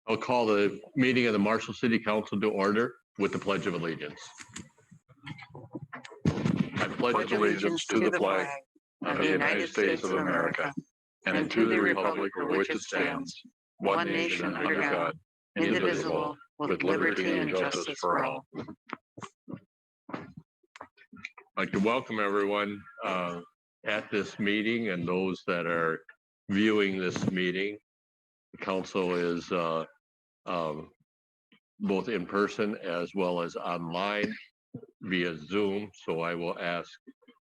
I'll call the meeting of the Marshall City Council to order with the Pledge of Allegiance. I pledge allegiance to the flag of the United States of America and to the republic for which it stands, one nation under God, indivisible, with liberty and justice for all. I'd like to welcome everyone at this meeting and those that are viewing this meeting. The council is both in person as well as online via Zoom. So I will ask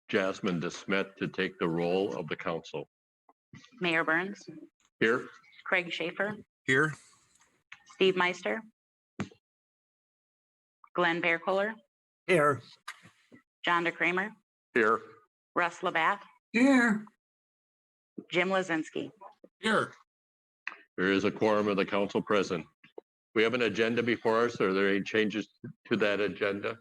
Jasmine DeSmet to take the role of the council. Mayor Burns. Here. Craig Schaefer. Here. Steve Meister. Glenn Bearcooler. Here. John DeCramer. Here. Russ Labatt. Here. Jim Lazinski. Here. There is a quorum of the council present. We have an agenda before us. Are there any changes to that agenda?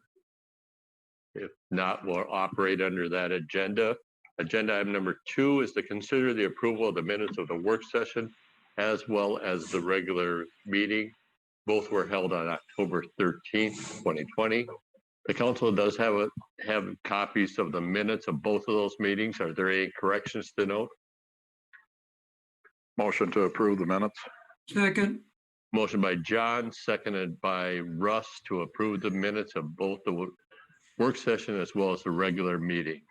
If not, we'll operate under that agenda. Agenda item number 2 is to consider the approval of the minutes of the work session as well as the regular meeting. Both were held on October 13th, 2020. The council does have copies of the minutes of both of those meetings. Are there any corrections to note? Motion to approve the minutes. Second. Motion by John, seconded by Russ to approve the minutes of both the work session as well as the regular meeting.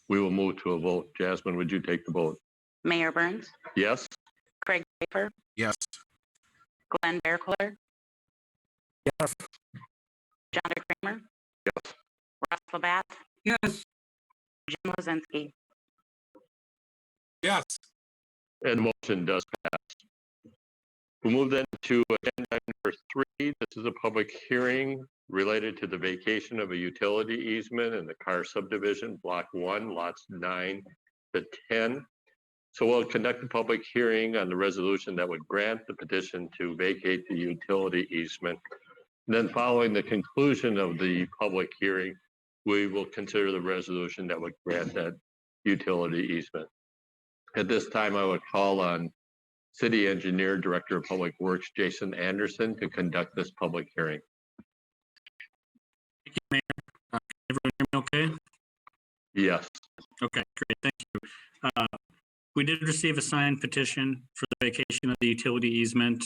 We will move to a vote. Jasmine, would you take the vote? Mayor Burns. Yes. Craig Schaefer. Yes. Glenn Bearcooler. Yes. John DeCramer. Yes. Russ Labatt. Yes. Jim Lazinski. Yes. And the motion does pass. We'll move then to agenda item number 3. This is a public hearing related to the vacation of a utility easement in the Carr subdivision, block 1, lots 9 to 10. So we'll conduct a public hearing on the resolution that would grant the petition to vacate the utility easement. And then following the conclusion of the public hearing, we will consider the resolution that would grant that utility easement. At this time, I would call on City Engineer, Director of Public Works, Jason Anderson, to conduct this public hearing. Thank you, Mayor. Everyone hear me okay? Yes. Okay, great, thank you. We did receive a signed petition for the vacation of the utility easement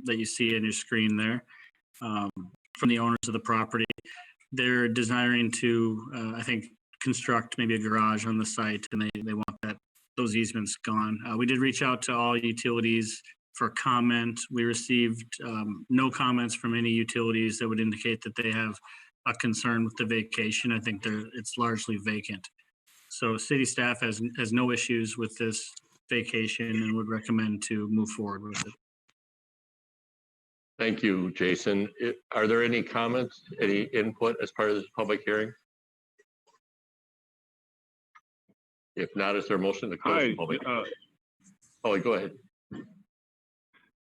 that you see on your screen there from the owners of the property. They're desiring to, I think, construct maybe a garage on the site, and they want those easements gone. We did reach out to all utilities for comment. We received no comments from any utilities that would indicate that they have a concern with the vacation. I think it's largely vacant. So city staff has no issues with this vacation and would recommend to move forward with it. Thank you, Jason. Are there any comments, any input as part of this public hearing? If not, is there a motion to close the public hearing? Oh, go ahead.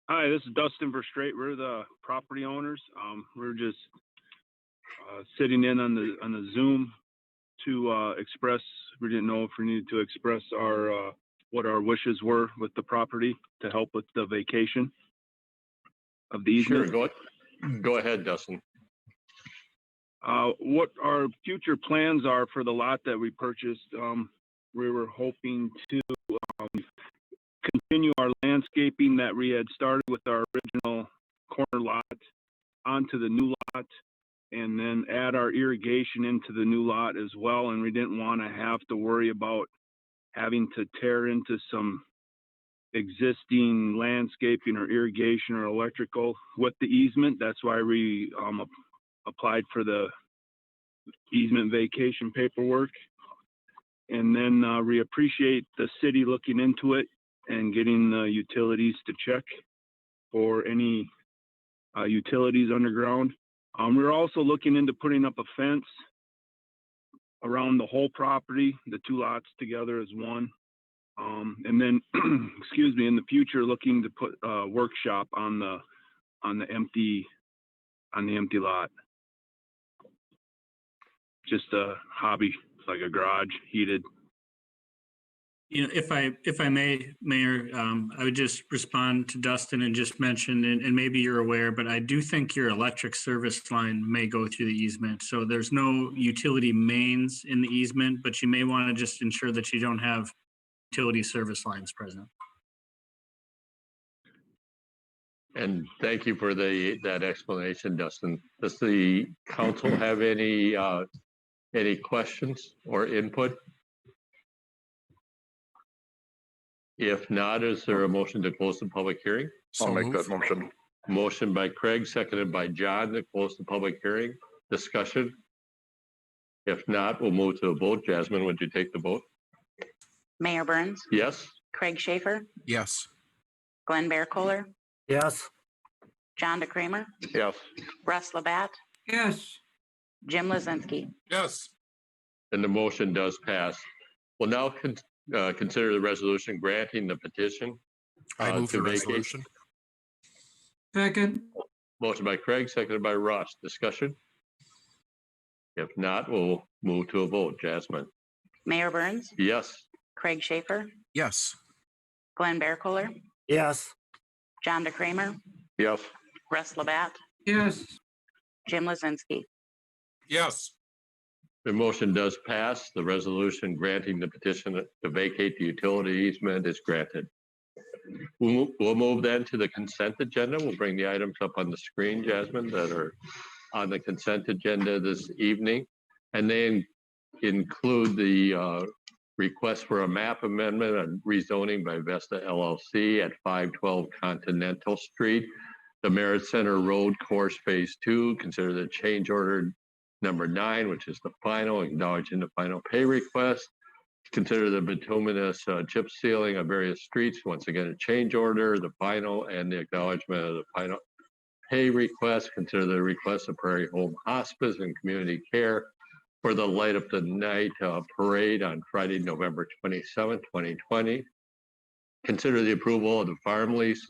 Hi, this is Dustin Verstrate. We're the property owners. We're just sitting in on the Zoom to express. We didn't know if we needed to express our what our wishes were with the property to help with the vacation of the easement. Sure, go ahead, Dustin. What our future plans are for the lot that we purchased. We were hoping to continue our landscaping that we had started with our original corner lot onto the new lot, and then add our irrigation into the new lot as well. And we didn't want to have to worry about having to tear into some existing landscaping or irrigation or electrical with the easement. That's why we applied for the easement vacation paperwork. And then we appreciate the city looking into it and getting the utilities to check for any utilities underground. We're also looking into putting up a fence around the whole property, the two lots together as one. And then, excuse me, in the future, looking to put a workshop on the empty lot. Just a hobby, like a garage, heated. If I may, Mayor, I would just respond to Dustin and just mention, and maybe you're aware, but I do think your electric service line may go through the easement. So there's no utility mains in the easement, but you may want to just ensure that you don't have utility service lines present. And thank you for that explanation, Dustin. Does the council have any questions or input? If not, is there a motion to close the public hearing? I'll make that motion. Motion by Craig, seconded by John to close the public hearing. Discussion? If not, we'll move to a vote. Jasmine, would you take the vote? Mayor Burns, Yes? Craig Schaefer, Yes. Glenn Bearcooler, Yes. John DeCramer, Yes. Russ Labatt, Yes. Jim Lozinski. Yes. And the motion does pass. We'll now consider the resolution granting the petition. I move to the vacate. resolution. Second. Motion by Craig, seconded by Ross. Discussion? If not, we'll move to a vote. Jasmine? Mayor Burns, Yes? Craig Schaefer, Yes. Glenn Bearcooler, Yes. John DeCramer, Yes. Russ Labatt, Yes. Jim Lozinski. Yes. The motion does pass. The resolution granting the petition to vacate the utility easement is granted. We'll move then to the consent agenda. We'll bring the items up on the screen, Jasmine, that are on the consent agenda this evening. And they include the request for a map amendment and rezoning by Vesta LLC at 512 Continental Street, the Merit Center Road Course Phase 2. Consider the change order number 9, which is the final, acknowledging the final pay request. Consider the bituminous chip sealing of various streets. Once again, a change order, the final, and the acknowledgement of the final pay request. Consider the request of Prairie Home Hospice and Community Care for the Light Up the Night parade on Friday, November 27th, 2020. Consider the approval of the farm lease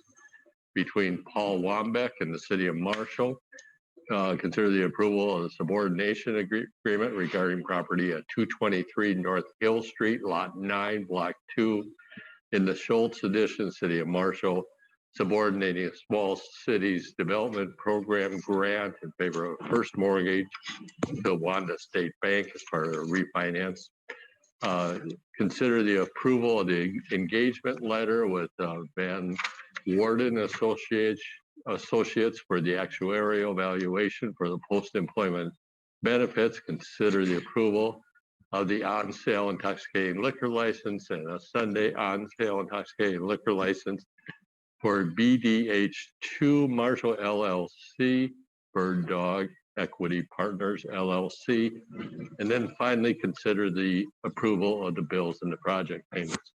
between Paul Wambeck and the City of Marshall. Consider the approval of the subordination agreement regarding property at 223 North Hill Street, Lot 9, Block 2, in the Schultz Edition, City of Marshall, subordinating a small cities development program grant in favor of first mortgage to Wanda State Bank as part of the refinance. Consider the approval of the engagement letter with Van Warden Associates for the actuarial valuation for the post-employment benefits. Consider the approval of the on-sale intoxicating liquor license and a Sunday on-sale intoxicating liquor license for BDH2 Marshall LLC, Bird Dog Equity Partners LLC. And then finally, consider the approval of the bills and the project payments.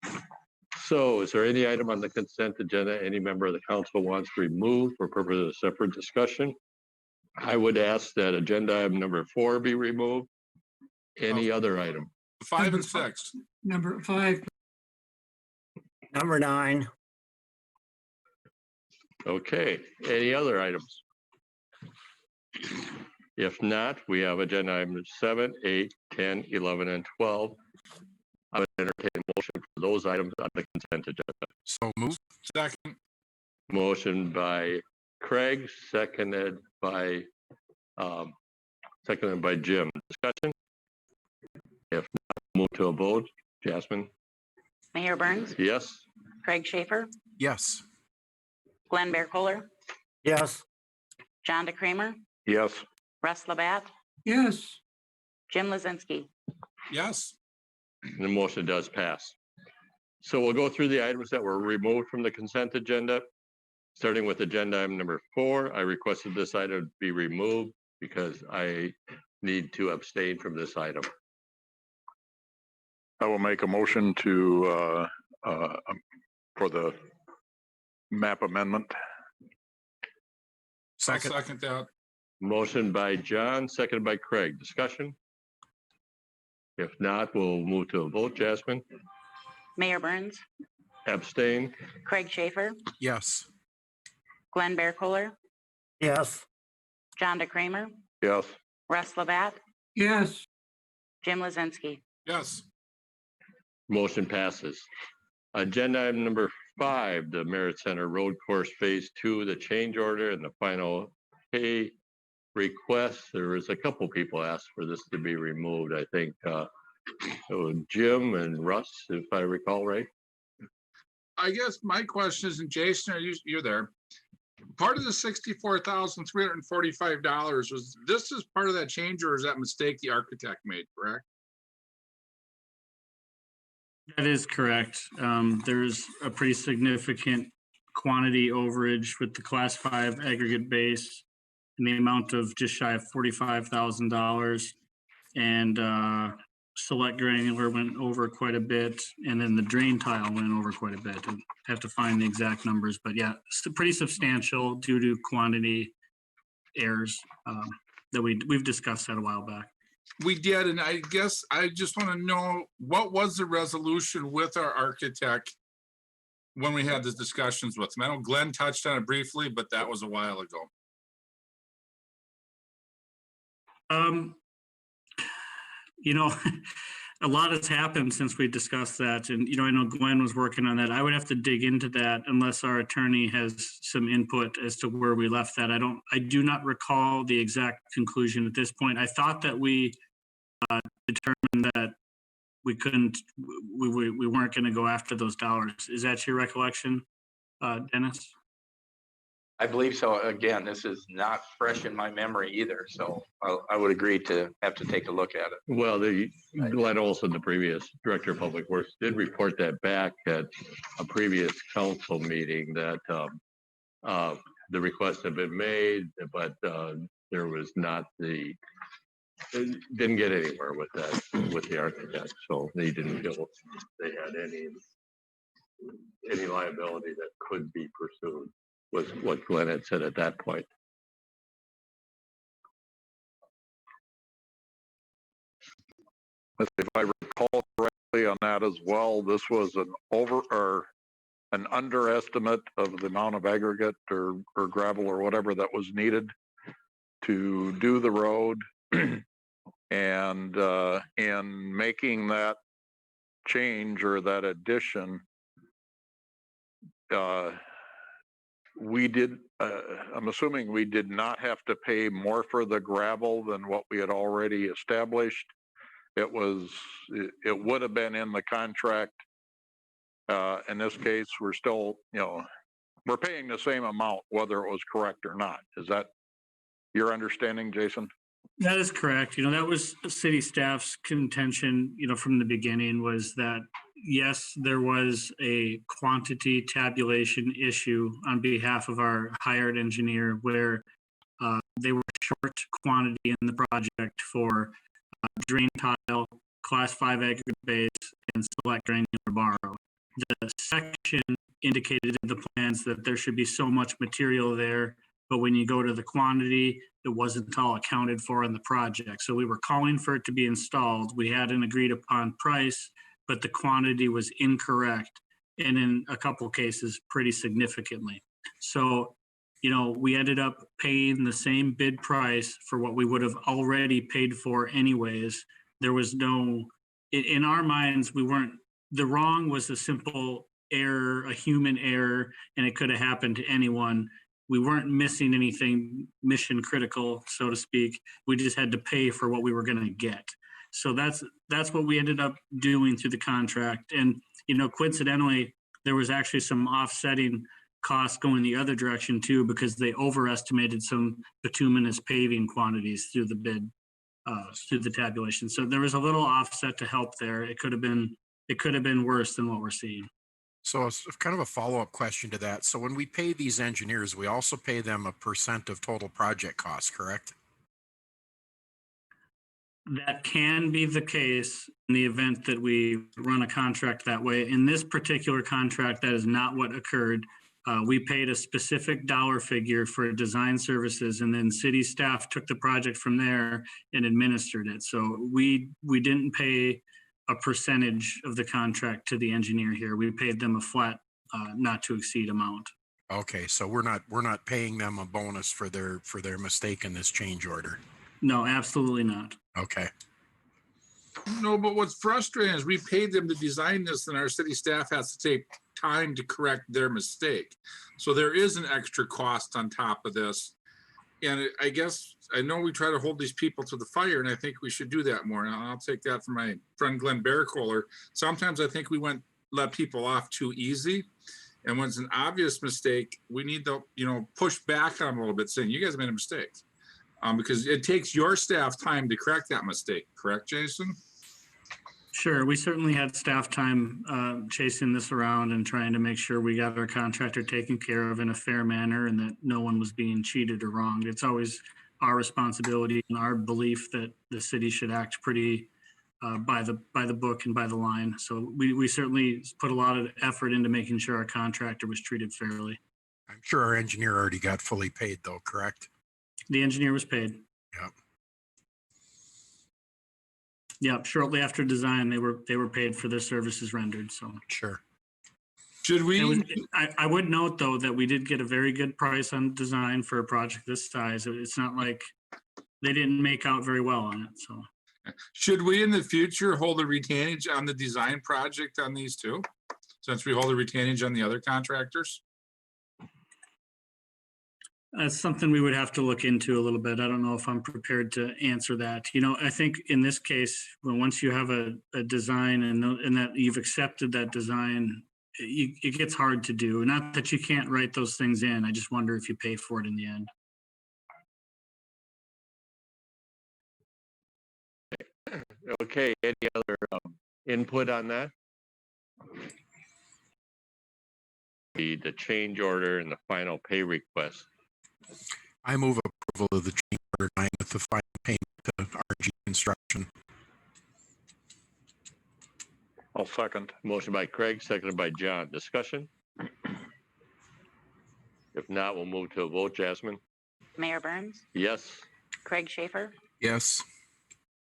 So is there any item on the consent agenda any member of the council wants removed for purpose of separate discussion? I would ask that agenda item number 4 be removed. Any other item? 5 and 6. Number 5. Number 9. Okay, any other items? If not, we have agenda items 7, 8, 10, 11, and 12. I would entertain a motion for those items on the consent agenda. So move. Second. Motion by Craig, seconded by Jim. Discussion? If not, move to a vote. Jasmine? Mayor Burns, Yes? Craig Schaefer, Yes. Glenn Bearcooler, Yes. John DeCramer, Yes. Russ Labatt, Yes. Jim Lozinski. Yes. The motion does pass. So we'll go through the items that were removed from the consent agenda. Starting with agenda item number 4, I requested this item be removed because I need to abstain from this item. I will make a motion to, for the map amendment. Second. Second that. Motion by John, seconded by Craig. Discussion? If not, we'll move to a vote. Jasmine? Mayor Burns, Abstain? Craig Schaefer, Yes. Glenn Bearcooler, Yes. John DeCramer, Yes. Russ Labatt, Yes. Jim Lozinski. Yes. Motion passes. Agenda item number 5, the Merit Center Road Course Phase 2, the change order and the final pay request. There was a couple people asked for this to be removed. I think Jim and Russ, if I recall right. I guess my question is, and Jason, you're there. Part of the $64,345 was, this is part of that change, or is that mistake the architect made, correct? That is correct. There's a pretty significant quantity overage with the class 5 aggregate base in the amount of just shy of $45,000. And select granular went over quite a bit. And then the drain tile went over quite a bit. I have to find the exact numbers, but yeah, it's pretty substantial due to quantity errors that we've discussed that a while back. We did, and I guess I just want to know, what was the resolution with our architect when we had the discussions with him? I know Glenn touched on it briefly, but that was a while ago. A lot has happened since we discussed that. And, I know Glenn was working on that. I would have to dig into that unless our attorney has some input as to where we left that. I do not recall the exact conclusion at this point. I thought that we determined that we weren't going to go after those dollars. Is that your recollection, Dennis? I believe so. Again, this is not fresh in my memory either, so I would agree to have to take a look at it. Well, Glenn Olson, the previous Director of Public Works, did report that back at a previous council meeting that the request had been made, but there was not didn't get anywhere with that, with the architect. So they didn't feel they had any liability that could be pursued, was what Glenn had said at that point. If I recall correctly on that as well, this was an underestimate of the amount of aggregate or gravel or whatever that was needed to do the road. And in making that change or that addition, we did, I'm assuming we did not have to pay more for the gravel than what we had already established. It would have been in the contract. In this case, we're still, we're paying the same amount, whether it was correct or not. Is that your understanding, Jason? That is correct. That was city staff's contention, from the beginning, was that, yes, there was a quantity tabulation issue on behalf of our hired engineer where they were short quantity in the project for drain tile, class 5 aggregate base, and select granular borrow. The section indicated in the plans that there should be so much material there, but when you go to the quantity, it wasn't all accounted for in the project. So we were calling for it to be installed. We had an agreed upon price, but the quantity was incorrect, and in a couple cases, pretty significantly. So, we ended up paying the same bid price for what we would have already paid for anyways. There was no, in our minds, the wrong was a simple error, a human error, and it could have happened to anyone. We weren't missing anything mission critical, so to speak. We just had to pay for what we were going to get. So that's what we ended up doing through the contract. And, coincidentally, there was actually some offsetting costs going the other direction too, because they overestimated some bituminous paving quantities through the bid, through the tabulation. So there was a little offset to help there. It could have been worse than what we're seeing. So it's kind of a follow-up question to that. So when we pay these engineers, we also pay them a % of total project costs, correct? That can be the case in the event that we run a contract that way. In this particular contract, that is not what occurred. We paid a specific dollar figure for design services, and then city staff took the project from there and administered it. So we didn't pay a percentage of the contract to the engineer here. We paid them a flat, not to exceed amount. Okay, so we're not paying them a bonus for their mistake in this change order. No, absolutely not. Okay. No, but what's frustrating is we paid them to design this and our city staff has to take time to correct their mistake. So there is an extra cost on top of this. And I guess, I know we try to hold these people to the fire and I think we should do that more. And I'll take that from my friend Glenn Barracoler. Sometimes I think we let people off too easy. And when it's an obvious mistake, we need to, push back on them a little bit saying, you guys made a mistake. Because it takes your staff time to correct that mistake. Correct, Jason? Sure, we certainly had staff time chasing this around and trying to make sure we got our contractor taken care of in a fair manner and that no one was being cheated or wronged. It's always our responsibility and our belief that the city should act pretty by the book and by the line. So we certainly put a lot of effort into making sure our contractor was treated fairly. I'm sure our engineer already got fully paid though, correct? The engineer was paid. Yep. Yep, shortly after design, they were paid for their services rendered, so. Sure. Should we? I would note, though, that we did get a very good price on design for a project this size. It's not like they didn't make out very well on it, so. Should we in the future hold a retainage on the design project on these two? Since we hold a retainage on the other contractors? That's something we would have to look into a little bit. I don't know if I'm prepared to answer that. I think in this case, once you have a design and that you've accepted that design, it gets hard to do. Not that you can't write those things in. I just wonder if you pay for it in the end. Okay, any other input on that? The change order and the final pay request. I move approval of the change order 9 with the final payment to RG Construction. I'll second. Motion by Craig, seconded by John. Discussion? If not, we'll move to a vote. Jasmine? Mayor Burns, Yes. Craig Schaefer, Yes.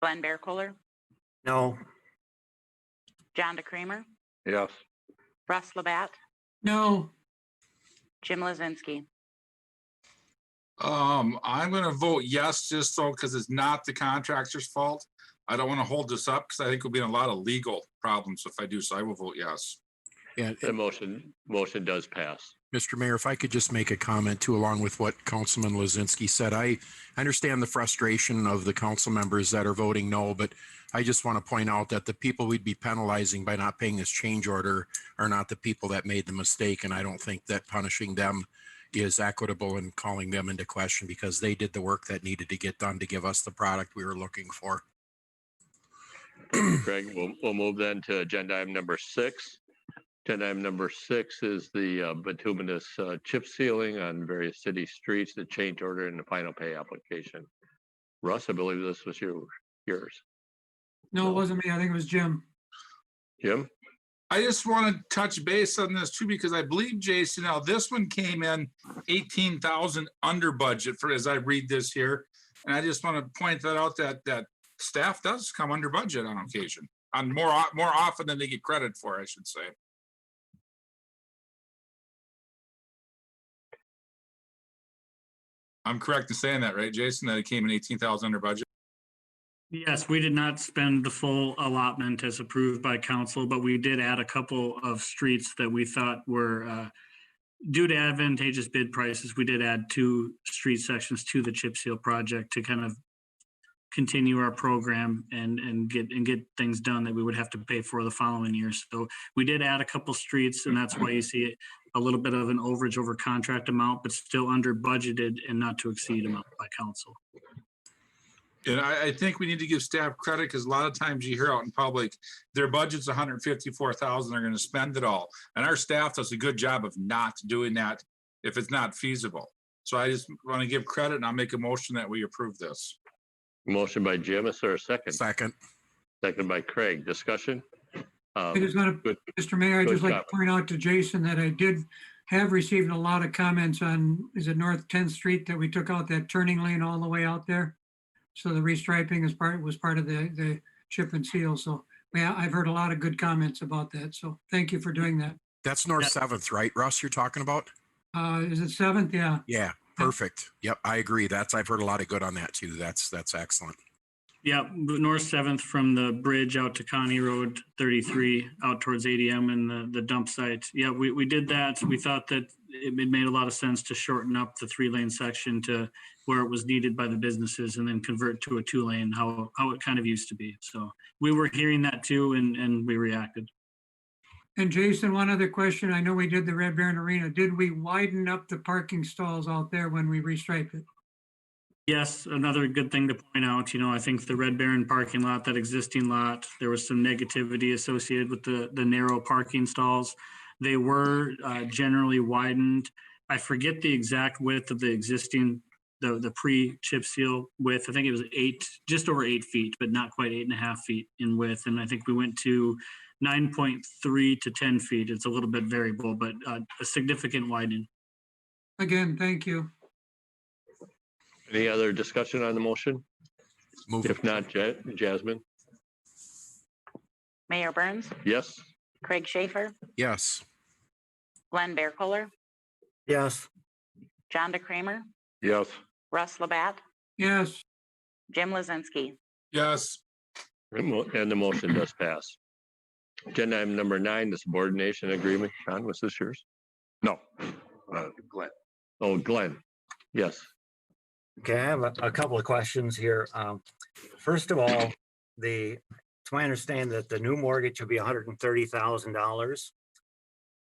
Glenn Bearcooler, No. John DeCramer, Yes. Russ Labatt, No. Jim Lozinski. I'm gonna vote yes, just so, because it's not the contractor's fault. I don't want to hold this up because I think we'll be in a lot of legal problems if I do, so I will vote yes. Yeah. The motion does pass. Mr. Mayor, if I could just make a comment too, along with what Councilman Lozinski said. I understand the frustration of the council members that are voting no, but I just want to point out that the people we'd be penalizing by not paying this change order are not the people that made the mistake. And I don't think that punishing them is equitable and calling them into question because they did the work that needed to get done to give us the product we were looking for. Craig, we'll move then to agenda item number 6. Agenda item number 6 is the bituminous chip sealing on various city streets, the change order and the final pay application. Russ, I believe this was yours. No, it wasn't me. I think it was Jim. Jim? I just want to touch base on this too, because I believe, Jason, now this one came in 18,000 under budget for, as I read this here. And I just want to point that out that staff does come under budget on occasion, on more often than they get credit for, I should say. I'm correct in saying that, right, Jason, that it came in 18,000 under budget? Yes, we did not spend the full allotment as approved by council, but we did add a couple of streets that we thought were due to advantageous bid prices. We did add 2 street sections to the chip seal project to kind of continue our program and get things done that we would have to pay for the following year. So we did add a couple streets, and that's why you see a little bit of an overage over contract amount, but still under budgeted and not to exceed amount by council. And I think we need to give staff credit because a lot of times you hear out in public, their budget's 154,000, they're going to spend it all. And our staff does a good job of not doing that if it's not feasible. So I just want to give credit and I'll make a motion that we approve this. Motion by Jim, is there a second? Second. Second by Craig. Discussion? I just want to, Mr. Mayor, I'd just like to point out to Jason that I did have received a lot of comments on, is it North 10th Street that we took out that turning lane all the way out there? So the restriping was part of the chip and seal. So yeah, I've heard a lot of good comments about that. So thank you for doing that. That's North 7th, right, Russ, you're talking about? Is it 7th? Yeah. Yeah, perfect. Yep, I agree. I've heard a lot of good on that too. That's excellent. Yeah, North 7th from the bridge out to Connie Road 33 out towards ADM and the dump site. Yeah, we did that. We thought that it made a lot of sense to shorten up the 3-lane section to where it was needed by the businesses and then convert to a 2-lane, how it kind of used to be. So we were hearing that too, and we reacted. And Jason, one other question. I know we did the Red Baron Arena. Did we widen up the parking stalls out there when we restriped it? Yes, another good thing to point out, I think the Red Baron parking lot, that existing lot, there was some negativity associated with the narrow parking stalls. They were generally widened. I forget the exact width of the existing, the pre-chip seal width. I think it was just over 8 feet, but not quite 8.5 feet in width. And I think we went to 9.3 to 10 feet. It's a little bit variable, but a significant widening. Again, thank you. Any other discussion on the motion? Move. If not, Jasmine? Mayor Burns, Yes? Craig Schaefer, Yes. Glenn Bearcooler, Yes. John DeCramer, Yes. Russ Labatt, Yes, Jim Lozinski. yes, And the motion does pass. Agenda item number 9, the subordination agreement. Sean, was this yours? No. Glenn. Oh, Glenn. Yes. Okay, I have a couple of questions here. First of all, it's my understanding that the new mortgage will be $130,000.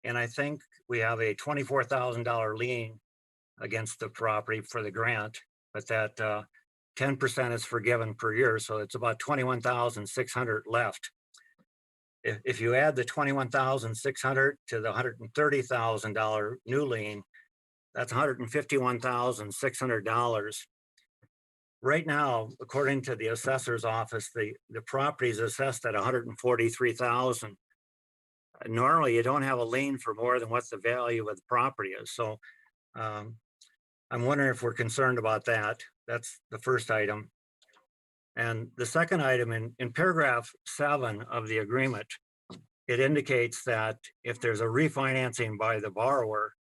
And I think we have a $24,000 lien against the property for the grant, but that 10% is forgiven per year, so it's about $21,600 left. If you add the $21,600 to the $130,000 new lien, that's $151,600. Right now, according to the assessor's office, the property is assessed at $143,000. Normally, you don't have a lien for more than what the value of the property is. So I'm wondering if we're concerned about that. That's the first item. And the second item in paragraph 7 of the agreement, it indicates that if there's a refinancing by the borrower,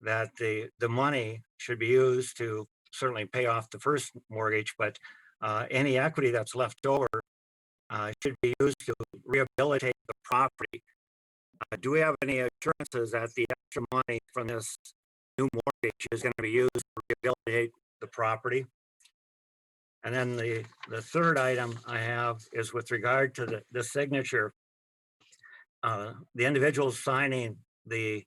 that the money should be used to certainly pay off the first mortgage, but any equity that's left over should be used to rehabilitate the property. Do we have any assurances that the extra money from this new mortgage is going to be used to rehabilitate the property? And then the third item I have is with regard to the signature. The individual signing the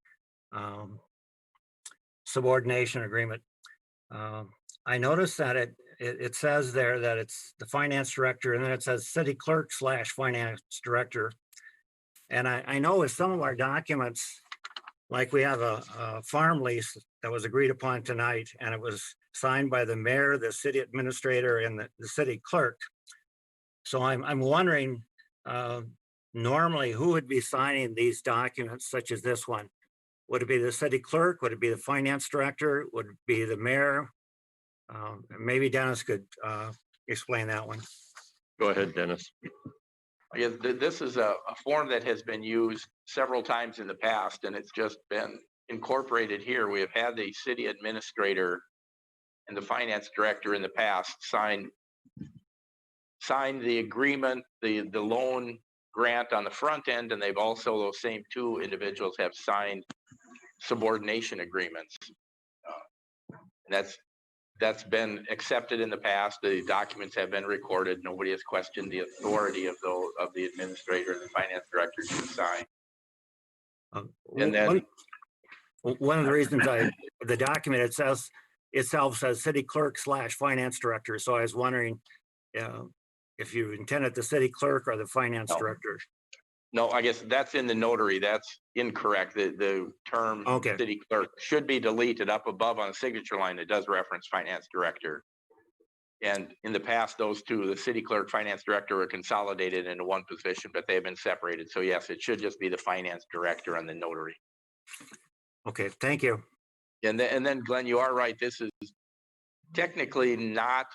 subordination agreement. I noticed that it says there that it's the finance director, and then it says city clerk / finance director. And I know with some of our documents, like we have a farm lease that was agreed upon tonight, and it was signed by the mayor, the city administrator, and the city clerk. So I'm wondering, normally who would be signing these documents such as this one? Would it be the city clerk? Would it be the finance director? Would it be the mayor? Maybe Dennis could explain that one. Go ahead, Dennis. Yeah, this is a form that has been used several times in the past, and it's just been incorporated here. We have had the city administrator and the finance director in the past sign the agreement, the loan grant on the front end, and they've also, those same two individuals have signed subordination agreements. That's been accepted in the past. The documents have been recorded. Nobody has questioned the authority of the administrator and the finance director to sign. And then one of the reasons the document itself says city clerk / finance director. So I was wondering if you intended the city clerk or the finance director. No, I guess that's in the notary. That's incorrect. The term city clerk should be deleted. Up above on the signature line. It does reference finance director. And in the past, those two, the city clerk, finance director, are consolidated into one position, but they have been separated. So yes, it should just be the finance director on the notary. Okay, thank you. And then Glenn, you are right. This is technically not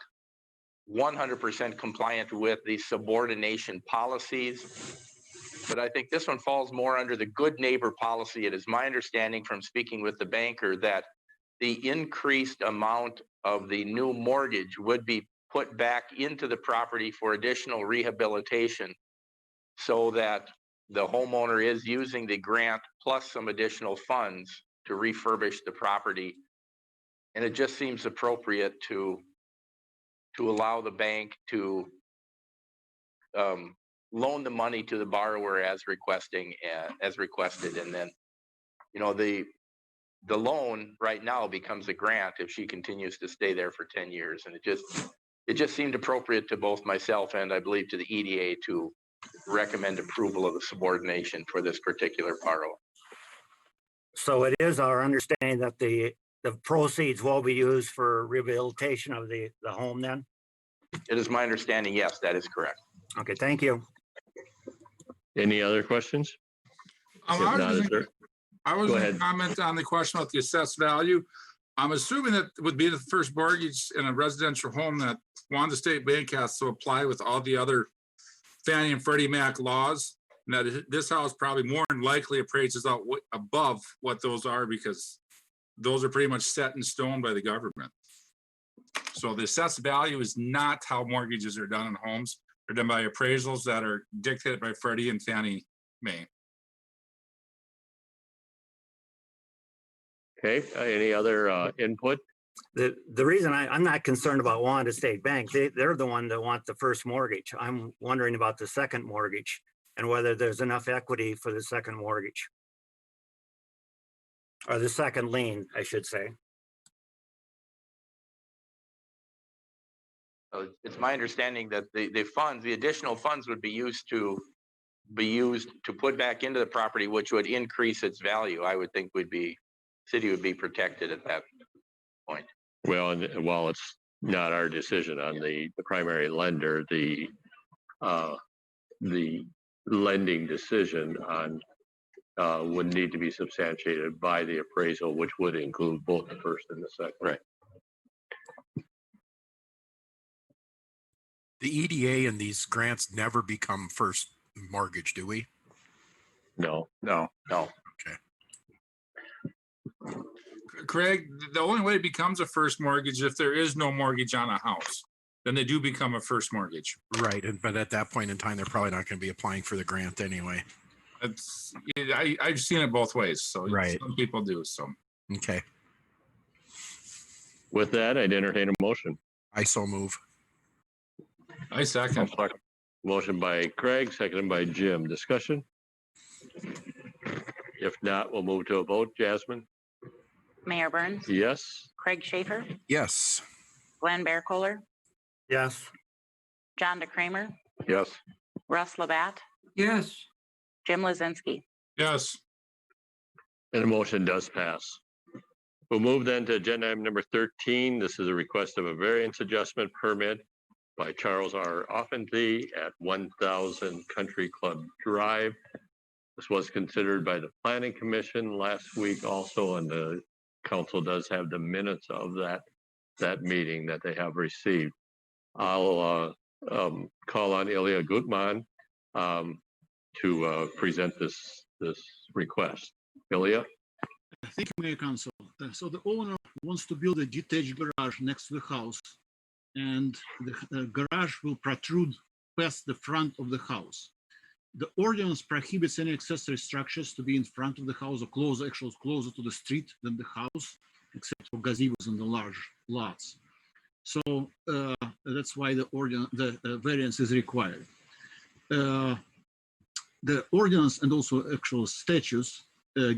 100% compliant with the subordination policies. But I think this one falls more under the good neighbor policy. It is my understanding from speaking with the banker that the increased amount of the new mortgage would be put back into the property for additional rehabilitation so that the homeowner is using the grant plus some additional funds to refurbish the property. And it just seems appropriate to allow the bank to loan the money to the borrower as requested. And then, you know, the loan right now becomes a grant if she continues to stay there for 10 years. And it just seemed appropriate to both myself and I believe to the EDA to recommend approval of the subordination for this particular borrower. So it is our understanding that the proceeds will be used for rehabilitation of the home then? It is my understanding, yes, that is correct. Okay, thank you. Any other questions? I If not, was is there- going Go to ahead. comment on the question about the assessed value. I'm assuming that would be the first mortgage in a residential home that Wanda State Bank has to apply with all the other Fannie and Freddie Mac laws. And that this house probably more than likely appraises out above what those are because those are pretty much set in stone by the government. So the assessed value is not how mortgages are done in homes. They're done by appraisals that are dictated by Freddie and Fannie Mae. Okay, any other input? The reason I'm not concerned about Wanda State Bank, they're the one that want the first mortgage. I'm wondering about the second mortgage and whether there's enough equity for the second mortgage. Or the second lien, I should say. It's my understanding that the funds, the additional funds would be used to put back into the property, which would increase its value. I would think city would be protected at that point. Well, and while it's not our decision on the primary lender, the lending decision on would need to be substantiated by the appraisal, which would include both the first and the second. Right. The EDA and these grants never become first mortgage, do we? No. Okay. Craig, the only way it becomes a first mortgage if there is no mortgage on a house, then they do become a first mortgage. Right. But at that point in time, they're probably not going to be applying for the grant anyway. I've seen it both ways. So Right. Some people do. So Okay. With that, I'd entertain a motion. I so move. I second. Motion by Craig, seconded by Jim. Discussion? If not, we'll move to a vote. Jasmine? Mayor Burns, Yes. Craig Schaefer, Yes. Glenn Bearcooler, Yes, John DeCramer, Yes. Russ Labatt, yes, Jim Lozinski. Yes. And the motion does pass. We'll move then to agenda item number 13. This is a request of a variance adjustment permit by Charles R. Offenty at 1000 Country Club Drive. This was considered by the Planning Commission last week also, and the council does have the minutes of that meeting that they have received. I'll call on Ilya Gutman to present this request. Ilya? Thank you, Mayor Council. So the owner wants to build a detached garage next to the house, and the garage will protrude past the front of the house. The ordinance prohibits any accessory structures to be in front of the house or closer to the street than the house, except for gazebos and the large lots. So that's why the variance is required. The ordinance and also actual statutes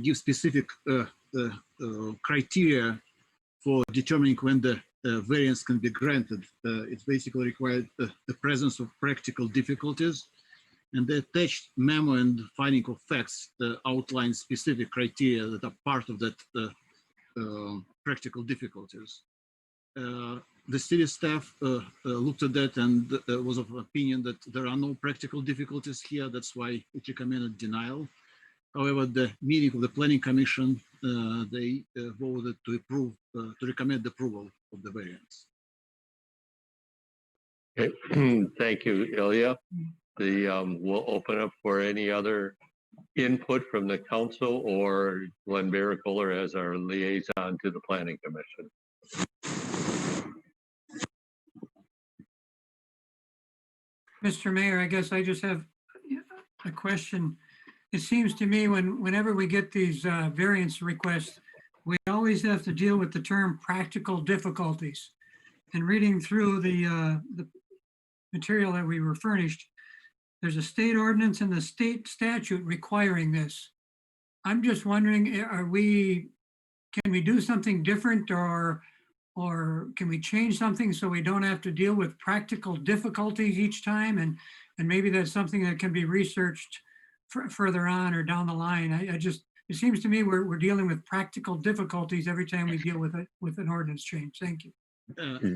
give specific criteria for determining when the variance can be granted. It's basically required the presence of practical difficulties, and the attached memo and finding of facts outline specific criteria that are part of that practical difficulties. The city staff looked at that and was of opinion that there are no practical difficulties here. That's why it recommended denial. However, the meeting of the Planning Commission, they voted to recommend approval of the variance. Okay. Thank you, Ilya. We'll open up for any other input from the council or Glenn Bearcooler as our liaison to the Planning Commission. Mr. Mayor, I guess I just have a question. It seems to me whenever we get these variance requests, we always have to deal with the term practical difficulties. And reading through the material that we were furnished, there's a state ordinance and the state statute requiring this. I'm just wondering, can we do something different or can we change something so we don't have to deal with practical difficulties each time? And maybe that's something that can be researched further on or down the line. It seems to me we're dealing with practical difficulties every time we deal with an ordinance change. Thank you.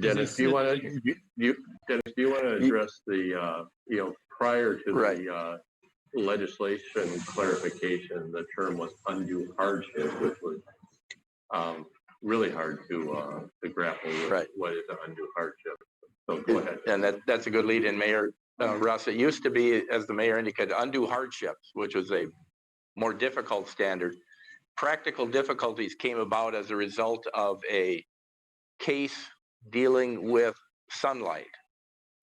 Dennis, do you want to address the, prior to the legislation clarification, the term was undue hardship, which was really hard to grapple with what is an undue hardship. So go ahead. And that's a good lead in, Mayor Russ. It used to be, as the mayor indicated, undue hardships, which was a more difficult standard. Practical difficulties came about as a result of a case dealing with sunlight.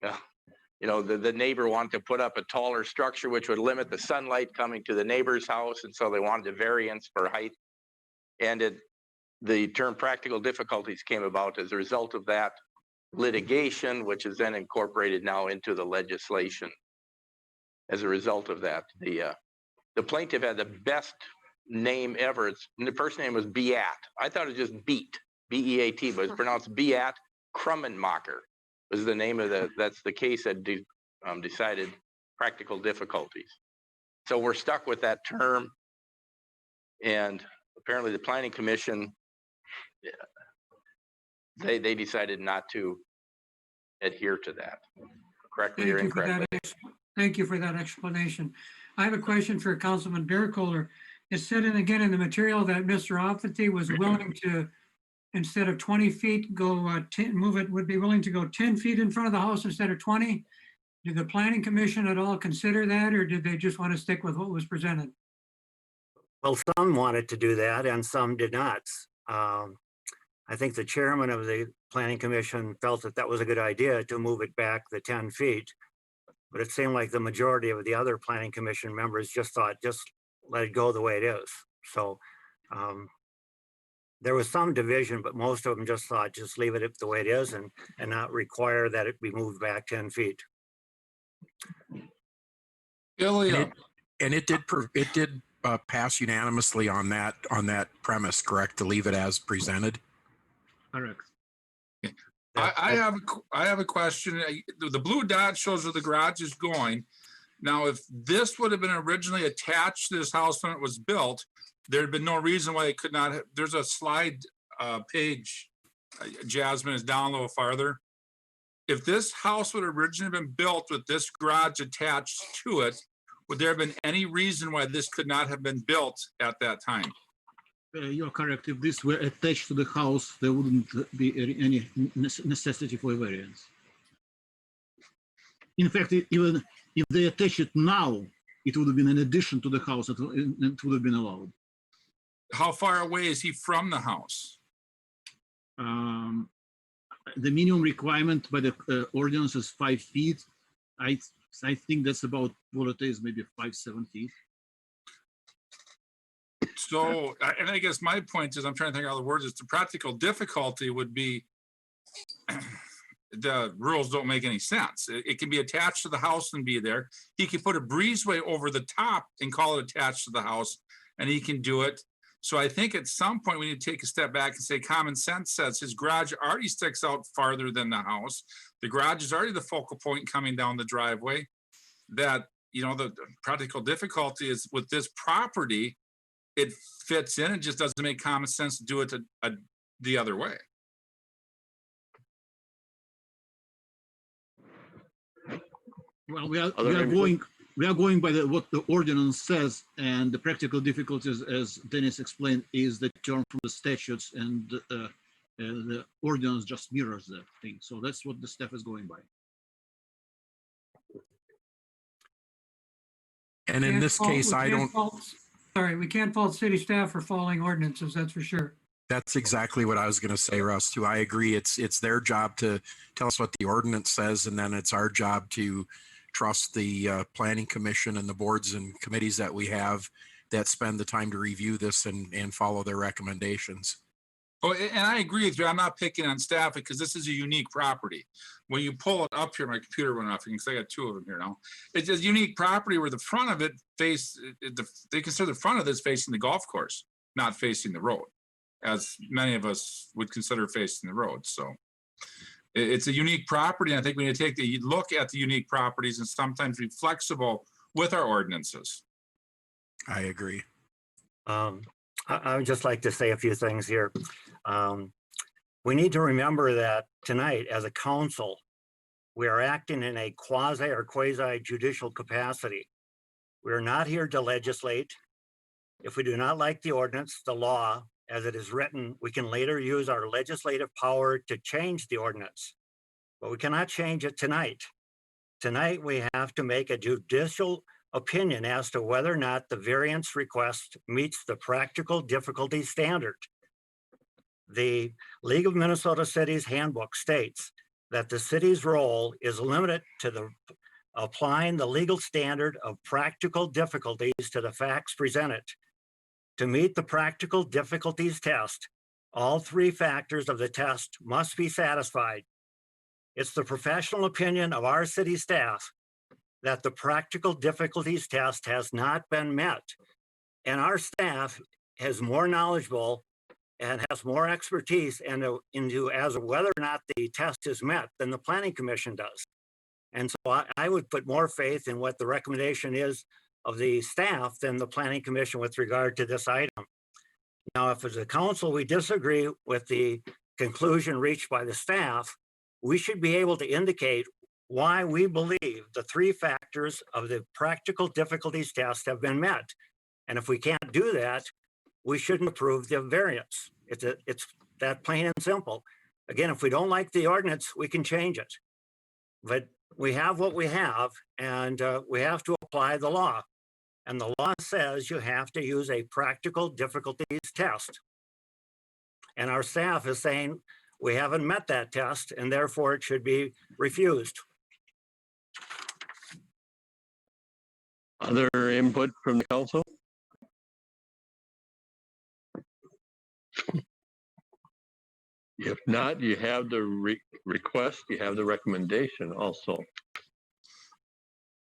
The neighbor wanted to put up a taller structure which would limit the sunlight coming to the neighbor's house, and so they wanted a variance for height. And the term practical difficulties came about as a result of that litigation, which is then incorporated now into the legislation. As a result of that, the plaintiff had the best name ever. The first name was Beat. I thought it was just Beat, B-E-A-T, but it's pronounced Beat Krummenmacher was the name of that's the case that decided practical difficulties. So we're stuck with that term. And apparently the Planning Commission, they decided not to adhere to that, correctly or incorrectly. Thank you for that explanation. I have a question for Councilman Bearcoller. It said, and again in the material, that Mr. Offerty was willing to, instead of 20 feet, would be willing to go 10 feet in front of the house instead of 20. Did the Planning Commission at all consider that, or did they just want to stick with what was presented? Well, some wanted to do that and some did not. I think the chairman of the Planning Commission felt that that was a good idea to move it back the 10 feet. But it seemed like the majority of the other Planning Commission members just thought, just let it go the way it is. So there was some division, but most of them just thought, just leave it the way it is and not require that it be moved back 10 feet. Ilya. And it did pass unanimously on that premise, correct? To leave it as presented. Correct. I have a question. The blue dot shows where the garage is going. Now, if this would have been originally attached to this house when it was built, there'd been no reason why it could not have. There's a slide page, Jasmine, is down a little farther. If this house would have originally been built with this garage attached to it, would there have been any reason why this could not have been built at that time? You're correct. If this were attached to the house, there wouldn't be any necessity for a variance. In fact, even if they attach it now, it would have been an addition to the house. It would have been allowed. How far away is he from the house? The minimum requirement by the ordinance is 5 feet. I think that's about what it is, maybe 5-7 feet. So, and I guess my point is, I'm trying to think of all the words, is the practical difficulty would be the rules don't make any sense. It can be attached to the house and be there. He can put a breezeway over the top and call it attached to the house, and he can do it. So I think at some point we need to take a step back and say common sense says his garage already sticks out farther than the house. The garage is already the focal point coming down the driveway. That, the practical difficulty is with this property, it fits in. It just doesn't make common sense to do it the other way. Well, we are going by what the ordinance says, and the practical difficulties, as Dennis explained, is the term from the statutes, and the ordinance just mirrors that thing. So that's what the staff is going by. And in this case, we can't fault city staff for following ordinances, that's for sure. That's exactly what I was going to say, Russ, too. I agree. It's their job to tell us what the ordinance says, and then it's our job to trust the planning commission and the boards and committees that we have that spend the time to review this and follow their recommendations. Oh, and I agree with you. I'm not picking on staff because this is a unique property. When you pull it up here, my computer went off because I got two of them here now. It's a unique property where the front of it they consider the front of this facing the golf course, not facing the road, as many of us would consider facing the road. So it's a unique property. And I think we need to take a look at the unique properties and sometimes be flexible with our ordinances. I agree. I would just like to say a few things here. We need to remember that tonight, as a council, we are acting in a quasi or quasi judicial capacity. We are not here to legislate. If we do not like the ordinance, the law, as it is written, we can later use our legislative power to change the ordinance, but we cannot change it tonight. Tonight, we have to make a judicial opinion as to whether or not the variance request meets the practical difficulty standard. The League of Minnesota Cities Handbook states that the city's role is limited to applying the legal standard of practical difficulties to the facts presented. To meet the practical difficulties test, all three factors of the test must be satisfied. It's the professional opinion of our city staff that the practical difficulties test has not been met. And our staff is more knowledgeable and has more expertise into as to whether or not the test is met than the planning commission does. And so I would put more faith in what the recommendation is of the staff than the planning commission with regard to this item. Now, if as a council we disagree with the conclusion reached by the staff, we should be able to indicate why we believe the three factors of the practical difficulties test have been met. And if we can't do that, we shouldn't approve the variance. It's that plain and simple. Again, if we don't like the ordinance, we can change it. But we have what we have, and we have to apply the law. And the law says you have to use a practical difficulties test. And our staff is saying we haven't met that test, and therefore it should be refused. Other input from the council? If not, you have the request, you have the recommendation also.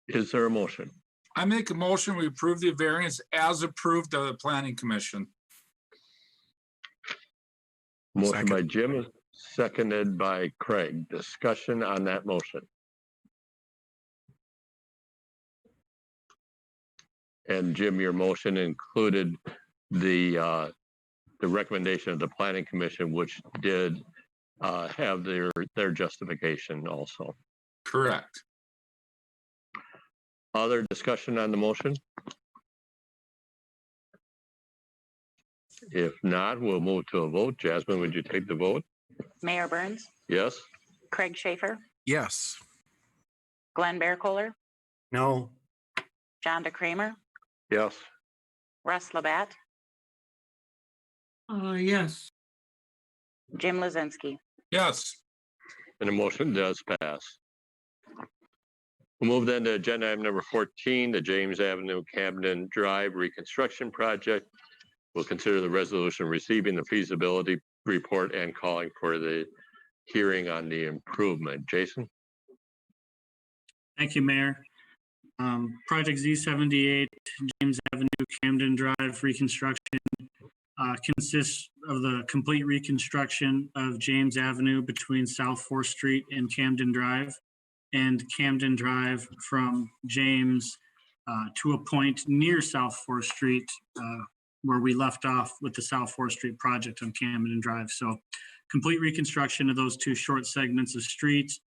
Is there a motion? I make a motion, we approve the variance as approved of the planning commission. Motion by Jim, seconded by Craig. Discussion on that motion. And Jim, your motion included the recommendation of the planning commission, which did have their justification also. Correct. Other discussion on the motion? If not, we'll move to a vote. Jasmine, would you take the vote? Mayor Burns, Yes? Craig Schaefer, Yes. Glenn Bearcooler, No, John DeCramer, Yes. Russ Labatt, Yes. Jim Lozinski. Yes. And the motion does pass. We'll move then to agenda item number 14, the James Avenue Camden Drive Reconstruction Project. We'll consider the resolution receiving the feasibility report and calling for the hearing on the improvement. Jason? Thank you, Mayor. Project Z78, James Avenue, Camden Drive reconstruction consists of the complete reconstruction of James Avenue between South 4th Street and Camden Drive, and Camden Drive from James to a point near South 4th Street where we left off with the South 4th Street project on Camden Drive. So complete reconstruction of those two short segments of streets.